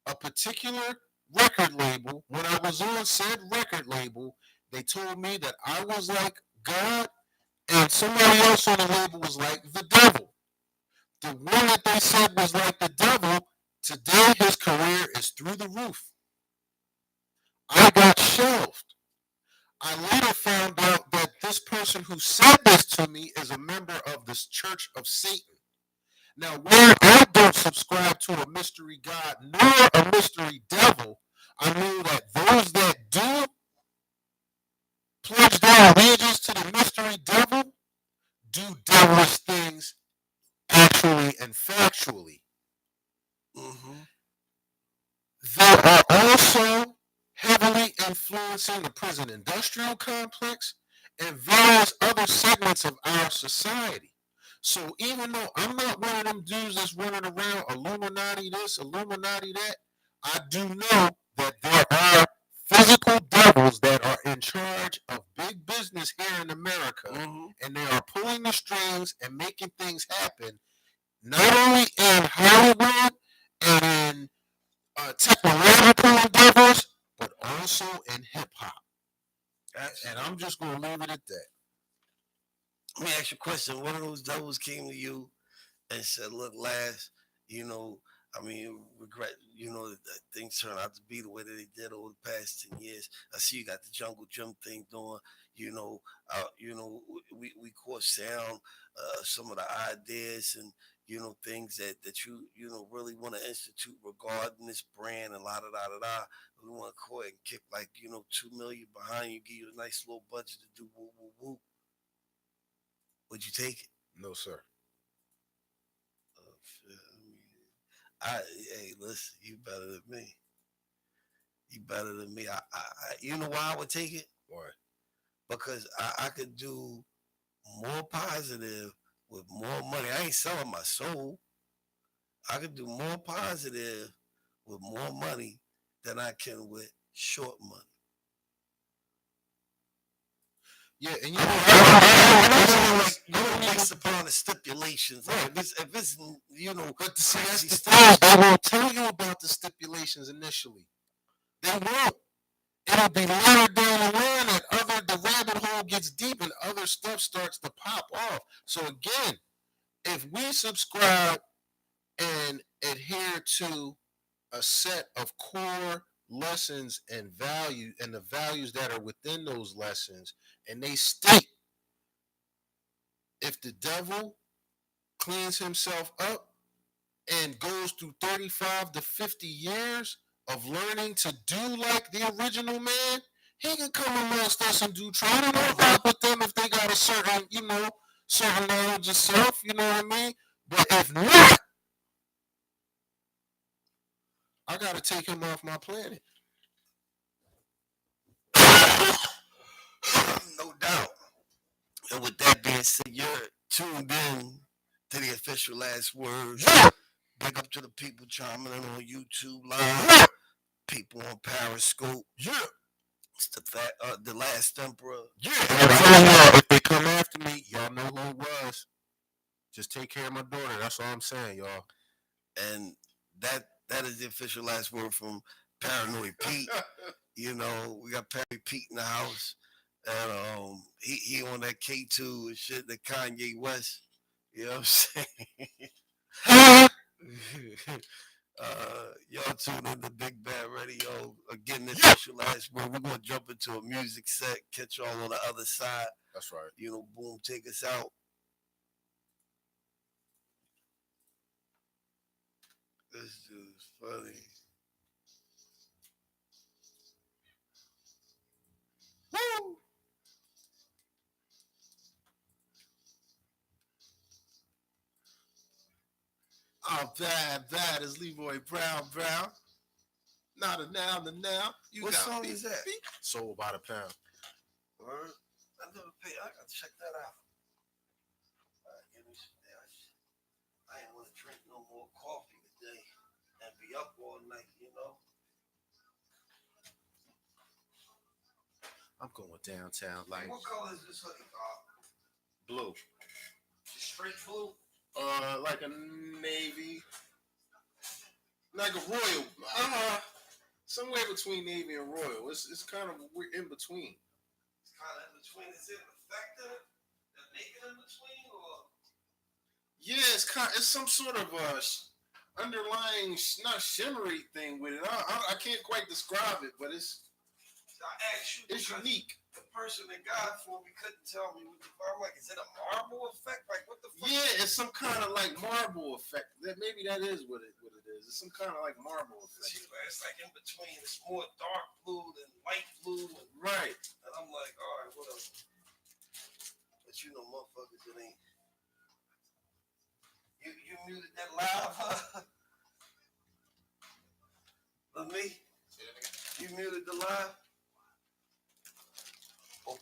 Speaker 1: a particular record label. When I was on said record label, they told me that I was like God and somebody else on the label was like the devil. The one that they said was like the devil, today his career is through the roof. I got shelved. I later found out that this person who said this to me is a member of this Church of Satan. Now, where I don't subscribe to a mystery God nor a mystery devil, I know that those that do pledge their allegiance to the mystery devil do devilish things actually and factually.
Speaker 2: Mm-hmm.
Speaker 1: They are also heavily influencing the prison industrial complex and various other segments of our society. So even though I'm not one of them dudes that's running around Illuminati this, Illuminati that, I do know that there are physical devils that are in charge of big business here in America,
Speaker 2: Mm-hmm.
Speaker 1: and they are pulling the strings and making things happen, not only in Hollywood and in technological endeavors, but also in hip hop. And I'm just going to leave it at that.
Speaker 2: Let me ask you a question. One of those devils came to you and said, "Look, last, you know, I mean, regret, that things turned out to be the way that they did over the past 10 years. I see you got the jungle gym thing doing. We caught sound, some of the ideas and things that you really want to institute regarding this brand and la da da da da. We want to go ahead and kick like 2 million behind you, give you a nice little budget to do woo woo woo. Would you take it?"
Speaker 1: No, sir.
Speaker 2: Oh, shit. I hey, listen, you better than me. You better than me. You know why I would take it?
Speaker 1: Why?
Speaker 2: Because I could do more positive with more money. I ain't selling my soul. I could do more positive with more money than I can with short money.
Speaker 1: Yeah, and
Speaker 2: You don't based upon the stipulations. Right. If it's
Speaker 1: but see, that's the thing. They won't tell you about the stipulations initially. They won't. It'll be later down the line that the rabbit hole gets deep and other stuff starts to pop off. So again, if we subscribe and adhere to a set of core lessons and value and the values that are within those lessons, and they state if the devil cleans himself up and goes through 35 to 50 years of learning to do like the original man, he can come amongst us and do training or rock with them if they got a certain, certain knowledge of self, you know what I mean? But if not, I gotta take him off my planet.
Speaker 2: No doubt. And with that being said, you're tuned in to the official last words. Big up to the people chiming in on YouTube Live, people on Periscope.
Speaker 1: Yeah.
Speaker 2: It's the last emperor.
Speaker 1: Yeah. If they come after me, y'all know who it was. Just take care of my daughter. That's all I'm saying, y'all.
Speaker 2: And that is the official last word from Paranoid Pete. We got Perry Pete in the house. And he on that K2 and shit, the Kanye West. You know what I'm saying? Y'all tune in to Big Bad Radio. Again, this is your last word. We're gonna jump into a music set, catch y'all on the other side.
Speaker 1: That's right.
Speaker 2: Boom, take us out. This dude's funny. Woo!
Speaker 1: Oh, bad is Leroy Brown. Not a now, the now.
Speaker 2: What song is that?
Speaker 1: Sold by the pound.
Speaker 2: Word? I never paid. I gotta check that out. Give me some dash. I ain't want to drink no more coffee today and be up all night,
Speaker 1: I'm going downtown. Like,
Speaker 2: what color is this hoodie, dog?
Speaker 1: Blue.
Speaker 2: Straight blue?
Speaker 1: Like a navy. Like a royal. Somewhere between navy and royal. It's kind of in between.
Speaker 2: It's kind of in between. Is it effective? That naked in between, or?
Speaker 1: Yeah, it's some sort of underlying not shimmery thing with it. I can't quite describe it, but it's
Speaker 2: I asked you.
Speaker 3: It's unique.
Speaker 2: The person that got it for me couldn't tell me what the fuck. I'm like, is it a marble effect? Like, what the fuck?
Speaker 3: Yeah, it's some kind of like marble effect. Maybe that is what it is. It's some kind of like marble effect.
Speaker 2: It's like in between. It's more dark blue than light blue.
Speaker 3: Right.
Speaker 2: And I'm like, all right, whatever. But you know, motherfuckers, it ain't. You muted that live, huh? Let me. You muted the live. Oh,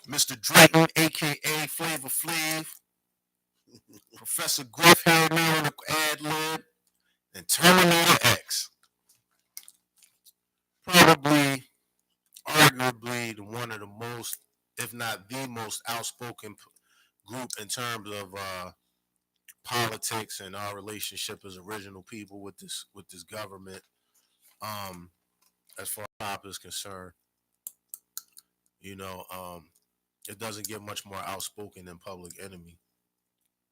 Speaker 1: Mr. Drayton, aka Flavor Flav, Professor Griff here now on the ad lib, and Terminator X. Probably, arguably, one of the most, if not the most outspoken group in terms of politics and our relationship as original people with this government. Um, as far as pop is concerned, you know, it doesn't get much more outspoken than Public Enemy,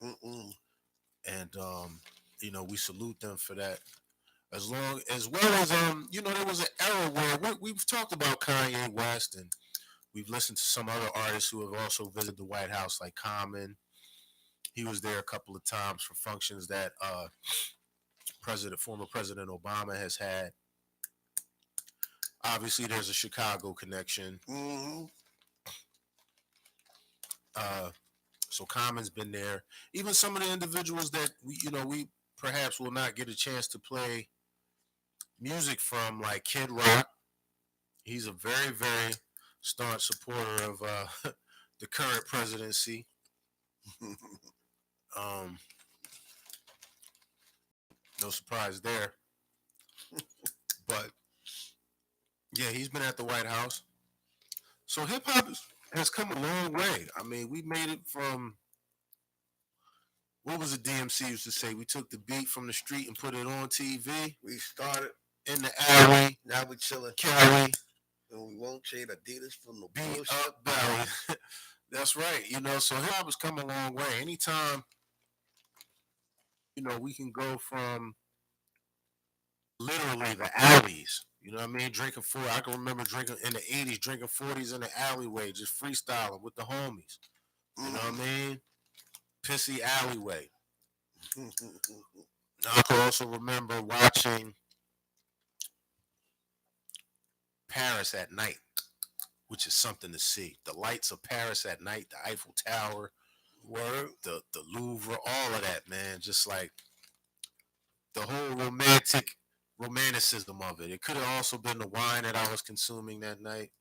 Speaker 2: Mm-mm.
Speaker 1: and we salute them for that. As well as there was an era where we've talked about Kanye West, and we've listened to some other artists who have also visited the White House, like Common. He was there a couple of times for functions that former President Obama has had. Obviously, there's a Chicago connection.
Speaker 2: Mm-hmm.
Speaker 1: So Common's been there. Even some of the individuals that we perhaps will not get a chance to play music from, like Kid Rock. He's a very, very staunch supporter of the current presidency. Um, no surprise there. But yeah, he's been at the White House. So hip hop has come a long way. I mean, we made it from, what was the DMC used to say? We took the beat from the street and put it on TV.
Speaker 2: We started,
Speaker 1: In the alley,
Speaker 2: now we chilling.
Speaker 1: Cali,
Speaker 2: And we won't trade Adidas for no
Speaker 1: beat
Speaker 2: bullshit.
Speaker 1: up belly. That's right. So hip hop has come a long way. Anytime, we can go from literally the alleys. You know what I mean? Drinking 40. I can remember drinking in the 80s, drinking 40s in the alleyway, just freestyling with the homies. You know what I mean? Pissy alleyway. I can also remember watching Paris at night, which is something to see. The lights of Paris at night, the Eiffel Tower, the Louvre, all of that, man. Just like the whole romanticism of it. It could have also been the wine that I was consuming that night.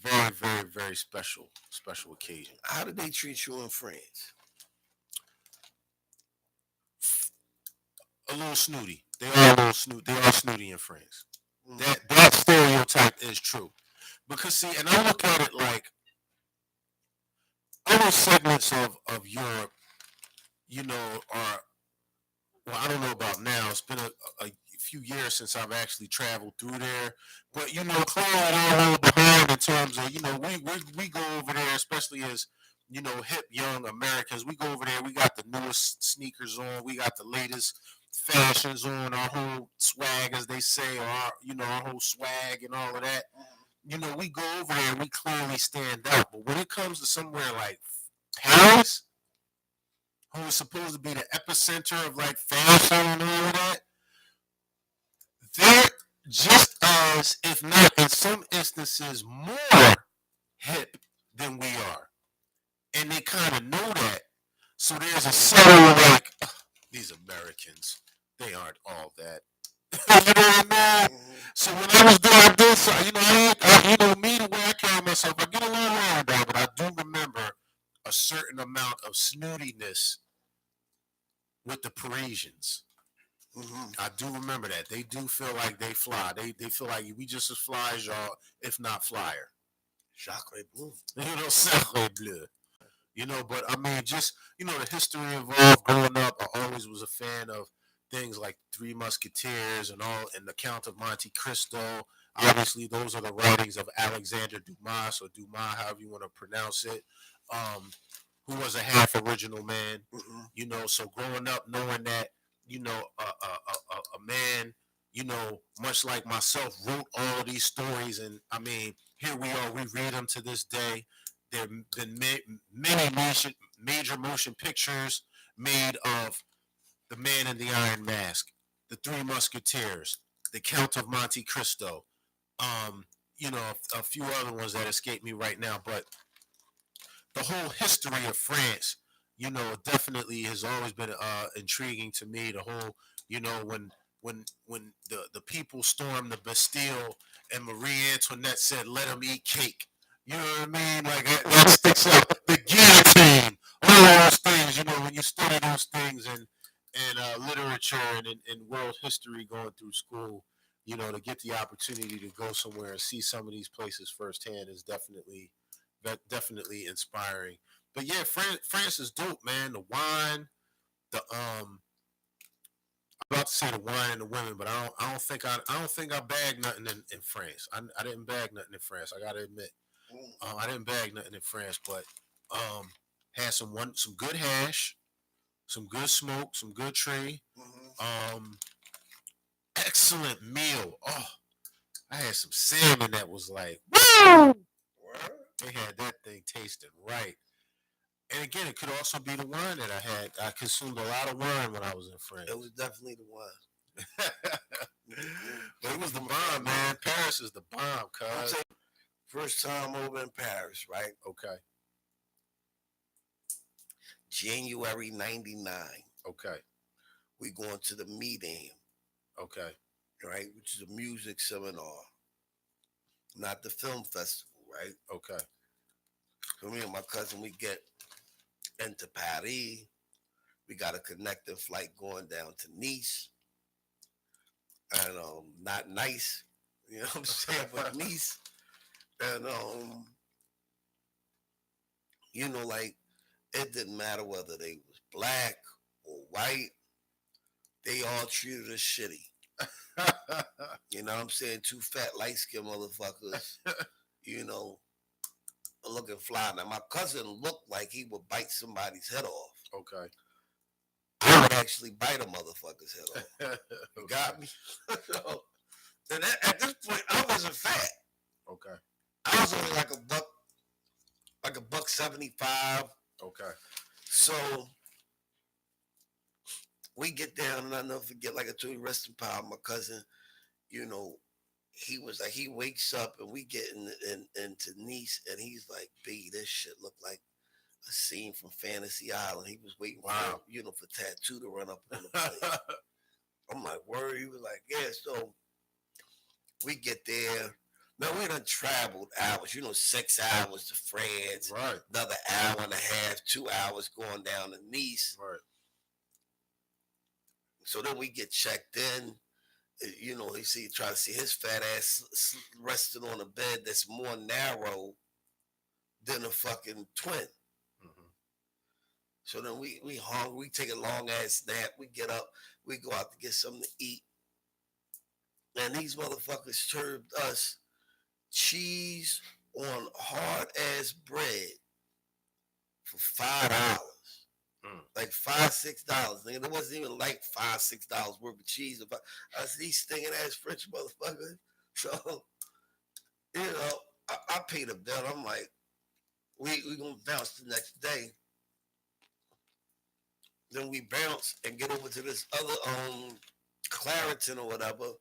Speaker 1: Very, very, very special occasion.
Speaker 2: How did they treat you in France?
Speaker 1: A little snooty. They are a little snooty. They are snooty in France.
Speaker 2: Mm.
Speaker 1: That stereotype is true. Because see, and I look at it like other segments of Europe, are, well, I don't know about now. It's been a few years since I've actually traveled through there. But clearly they're a little behind in terms of, we go over there, especially as, hip young Americans. We go over there, we got the newest sneakers on, we got the latest fashions on, our whole swag, as they say, or our whole swag and all of that. We go over there and we clearly stand out. But when it comes to somewhere like Paris, who is supposed to be the epicenter of like fashion and all of that, they're just as, if not in some instances, more hip than we are. And they kind of know that. So there's a subtle like, these Americans, they aren't all that. You know what I mean? So when I was doing this, me, the way I carry myself, I get a little wrong there, but I do remember a certain amount of snootiness with the Parisians.
Speaker 2: Mm-hmm.
Speaker 1: I do remember that. They do feel like they fly. They feel like we just as fly as y'all, if not flyer.
Speaker 2: Sacre bleu.
Speaker 1: Sacre bleu. But I mean, just, the history involved growing up, I always was a fan of things like Three Musketeers and the Count of Monte Cristo. Obviously, those are the writings of Alexander Dumas, or Dumas, however you want to pronounce it, who was a half original man.
Speaker 2: Mm-hmm.
Speaker 1: So growing up knowing that, a man, much like myself, wrote all of these stories, and I mean, here we are, we read them to this day. There have been many major motion pictures made of The Man in the Iron Mask, The Three Musketeers, The Count of Monte Cristo, a few other ones that escape me right now. But the whole history of France, definitely has always been intriguing to me. The whole, when the people stormed the Bastille and Marie Antoinette said, "Let them eat cake." You know what I mean? Like that sticks out. The guillotine, all those things. You know, when you study those things in literature and in world history going through school, you know, to get the opportunity to go somewhere and see some of these places firsthand is definitely inspiring. But yeah, France is dope, man. The wine, the I'm about to say the wine and the women, but I don't think I bagged nothing in France. I didn't bag nothing in France. I gotta admit, I didn't bag nothing in France, but um, had some good hash, some good smoke, some good tree, um, excellent meal. Oh, I had some salmon that was like, woo! They had that thing tasting right. And again, it could also be the wine that I had. I consumed a lot of wine when I was in France.
Speaker 2: It was definitely the one.
Speaker 1: But it was the bomb, man. Paris is the bomb, cuz.
Speaker 2: First time over in Paris, right?
Speaker 1: Okay.
Speaker 2: January 99.
Speaker 1: Okay.
Speaker 2: We going to the meeting,
Speaker 1: Okay.
Speaker 2: right? Which is a music seminar, not the film festival, right?
Speaker 1: Okay.
Speaker 2: So me and my cousin, we get into Paris. We got a connecting flight going down to Nice. And not nice, you know what I'm saying, but Nice. And you know, like it didn't matter whether they was black or white, they all treated us shitty. You know what I'm saying? Two fat light skinned motherfuckers, you know, looking fly. Now my cousin looked like he would bite somebody's head off.
Speaker 1: Okay.
Speaker 2: I would actually bite a motherfucker's head off. You got me? So, and at this point, I wasn't fat.
Speaker 1: Okay.
Speaker 2: I was only like a buck 75.
Speaker 1: Okay.
Speaker 2: So we get down, and I never forget, like I told you, rest in power, my cousin, you know, he was like, he wakes up and we get into Nice, and he's like, B, this shit looked like a scene from Fantasy Island. He was waiting for, you know, for Tattoo to run up on the plane. I'm like, word? He was like, yeah. So we get there. Now we done traveled hours, you know, 6 hours to France,
Speaker 1: right.
Speaker 2: Another hour and a half, 2 hours going down to Nice.
Speaker 1: Right.
Speaker 2: So then we get checked in. You know, he try to see his fat ass resting on a bed that's more narrow than a fucking twin.
Speaker 1: Mm-hmm.
Speaker 2: So then we hungry, we take a long ass nap, we get up, we go out to get something to eat. And these motherfuckers served us cheese on hard ass bread for $5. Like $5-6. Nigga, it wasn't even like $5-6 worth of cheese. I see these stinging ass French motherfuckers. So, you know, I paid a bill. I'm like, we gonna bounce the next day. Then we bounce and get over to this other Claritin or whatever,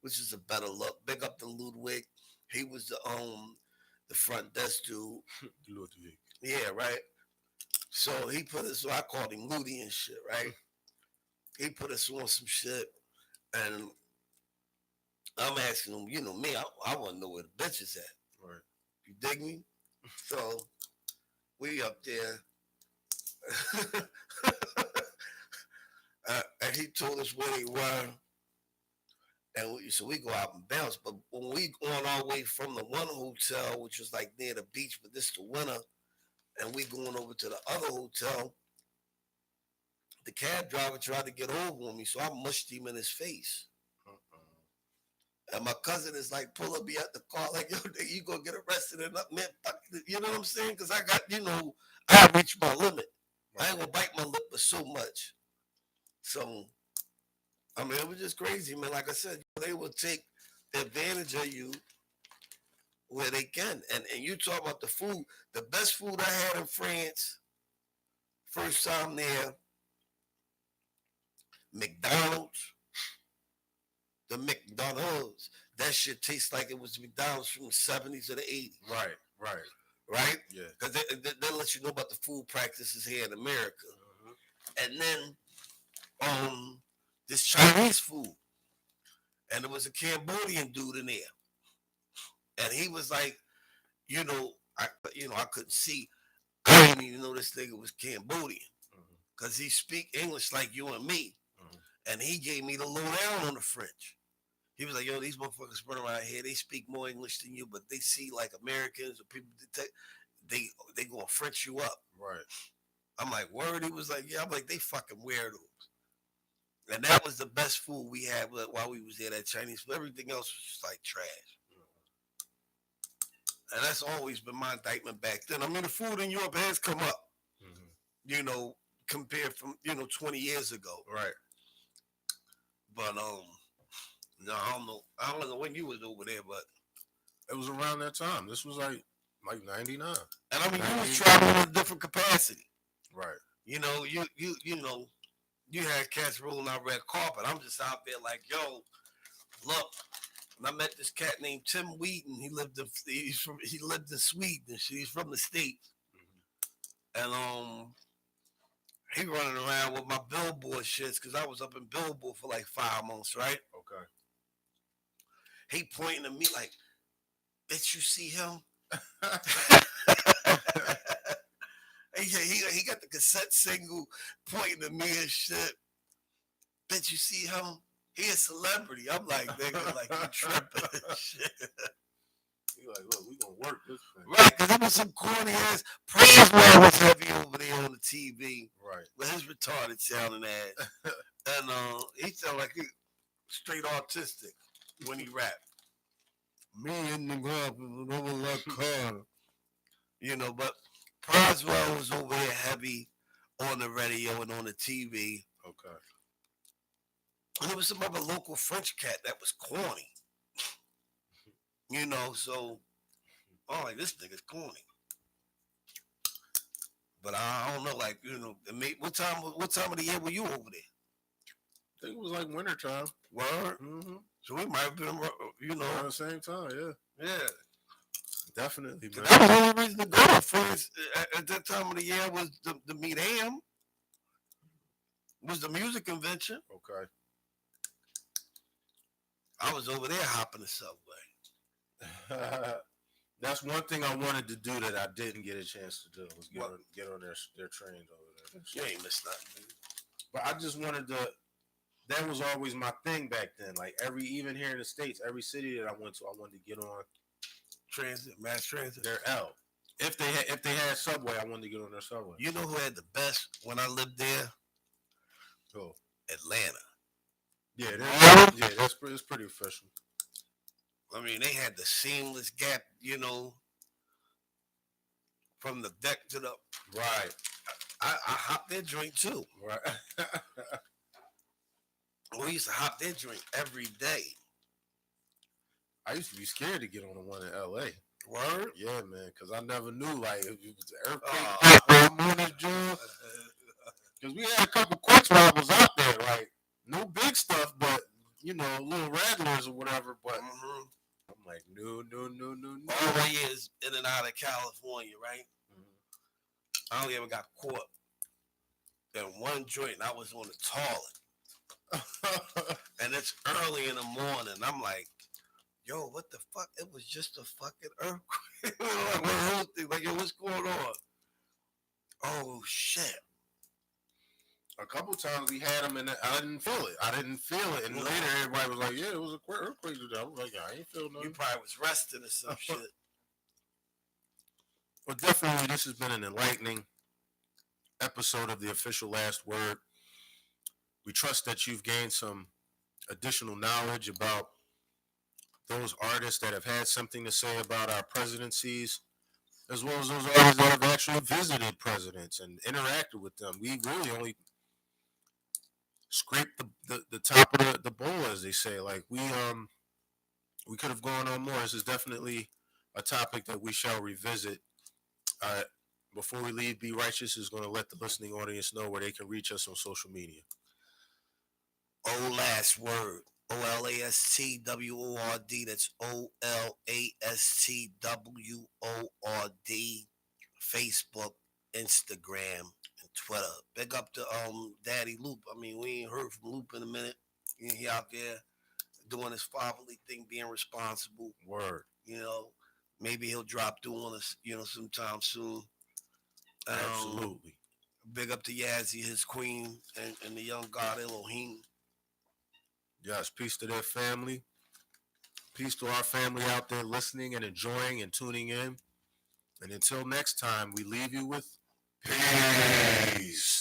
Speaker 2: which is a better look. Big up to Ludwig. He was the front desk dude.
Speaker 1: Ludwig.
Speaker 2: Yeah, right. So he put us, so I called him Moody and shit, right? He put us on some shit, and I'm asking him, you know me, I want to know where the bitch is at.
Speaker 1: Right.
Speaker 2: You dig me? So we up there, and he told us where they were, and so we go out and bounce. But when we on our way from the one hotel, which was like near the beach, but this is the winter, and we going over to the other hotel, the cab driver tried to get over on me, so I mushed him in his face. And my cousin is like, pull me at the car, like, yo, you gonna get arrested and up, man, fuck, you know what I'm saying? Because I got, you know, I reached my limit. I ain't gonna bite my lip for so much. So, I mean, it was just crazy, man. Like I said, they will take advantage of you where they can. And you talk about the food. The best food I had in France, first time there, McDonald's. The McDonald's. That shit tastes like it was McDonald's from the 70s or the 80s.
Speaker 1: Right, right.
Speaker 2: Right?
Speaker 1: Yeah.
Speaker 2: Because they let you know about the food practices here in America. And then this Chinese food. And there was a Cambodian dude in there. And he was like, you know, I couldn't see. I didn't even know this nigga was Cambodian
Speaker 1: Mhm.
Speaker 2: because he speak English like you and me,
Speaker 1: Mhm.
Speaker 2: and he gave me the lowdown on the French. He was like, "Yo, these motherfuckers run around here. They speak more English than you, but they see like Americans or people they gonna French you up."
Speaker 1: Right.
Speaker 2: I'm like, "Word." He was like, "Yeah." I'm like, "They fucking weirdos." And that was the best food we had while we was there. That Chinese food. Everything else was just like trash. And that's always been my indictment back then. I mean, the food in Europe has come up,
Speaker 1: Mhm.
Speaker 2: you know, compared from 20 years ago.
Speaker 1: Right.
Speaker 2: But no, I don't know when you was over there, but
Speaker 1: It was around that time. This was like 99.
Speaker 2: and I mean, you was
Speaker 1: 98.
Speaker 2: traveling in a different capacity.
Speaker 1: Right.
Speaker 2: You had cats rolling out red carpet. I'm just out there like, yo, look. And I met this cat named Tim Wheaton. He lived in Sweden. He's from the States.
Speaker 1: Mhm.
Speaker 2: And he running around with my billboard shits because I was up in Billboard for like 5 months, right?
Speaker 1: Okay.
Speaker 2: He pointing at me like, bitch, you see him? he got the cassette single pointing at me and shit. Bitch, you see him? He a celebrity. I'm like, nigga, like you tripping and shit.
Speaker 1: You like, look, we gonna work this thing.
Speaker 2: Right, because there was some corny ass Praisewell was heavy over there on the TV
Speaker 1: Right.
Speaker 2: with his retarded sounding ass. And he sounded like he straight autistic when he rapped. Me and the girl over like car. But Praisewell was over here heavy on the radio and on the TV.
Speaker 1: Okay.
Speaker 2: And there was some other local French cat that was corny. So I'm like, this nigga's corny. But I don't know, like, what time of the year were you over there?
Speaker 1: I think it was like winter time.
Speaker 2: Word?
Speaker 1: Mm-hmm.
Speaker 2: So we might have been,
Speaker 1: Around the same time, yeah.
Speaker 2: Yeah.
Speaker 1: Definitely, man.
Speaker 2: That was the only reason to go to France at that time of the year was to meet Am. Was the music convention.
Speaker 1: Okay.
Speaker 2: I was over there hopping the subway.
Speaker 1: That's one thing I wanted to do that I didn't get a chance to do was get on their trains over there.
Speaker 2: You ain't missed nothing.
Speaker 1: But I just wanted to. That was always my thing back then. Like even here in the States, every city that I went to, I wanted to get on
Speaker 2: mass transit.
Speaker 1: Their L. If they had subway, I wanted to get on their subway.
Speaker 2: You know who had the best when I lived there?
Speaker 1: Who?
Speaker 2: Atlanta.
Speaker 1: Yeah, that's pretty official.
Speaker 2: I mean, they had the seamless gap, from the deck to the
Speaker 1: right.
Speaker 2: I hopped their joint too.
Speaker 1: Right.
Speaker 2: We used to hop their joint every day.
Speaker 1: I used to be scared to get on the one in LA.
Speaker 2: Word?
Speaker 1: Yeah, man, because I never knew like if it was an earthquake on this joint. Because we had a couple quick robbers out there, like no big stuff, but little rattlers or whatever. But I'm like, no.
Speaker 2: All my years in and out of California, right? Mm-hmm. I only ever got caught in one joint, and I was on the toilet. And it's early in the morning. I'm like, yo, what the fuck? It was just a fucking earthquake. Like, yo, what's going on? Oh, shit.
Speaker 1: A couple times we had them, and I didn't feel it. And later, everybody was like, yeah, it was a earthquake today. I was like, yeah, I ain't feel nothing.
Speaker 2: You probably was resting or some shit.
Speaker 1: But definitely, this has been an enlightening episode of The Official Last Word. We trust that you've gained some additional knowledge about those artists that have had something to say about our presidencies, as well as those artists that have actually visited presidents and interacted with them. We really only scraped the top of the bowl, as they say. Like we could have gone on more. This is definitely a topic that we shall revisit. Before we leave, Be Righteous is going to let the listening audience know where they can reach us on social media.
Speaker 2: Last Word. OLASTWORD. That's OLASTWORD. Facebook, Instagram, and Twitter. Big up to Daddy Loop. I mean, we ain't heard from Loop in a minute. He out there doing his fatherly thing, being responsible.
Speaker 1: Word.
Speaker 2: Maybe he'll drop through on us, sometime soon.
Speaker 1: Absolutely.
Speaker 2: Big up to Yazzie, his queen, and the young god Elohim.
Speaker 1: Yes, peace to their family. Peace to our family out there listening and enjoying and tuning in. And until next time, we leave you with peace.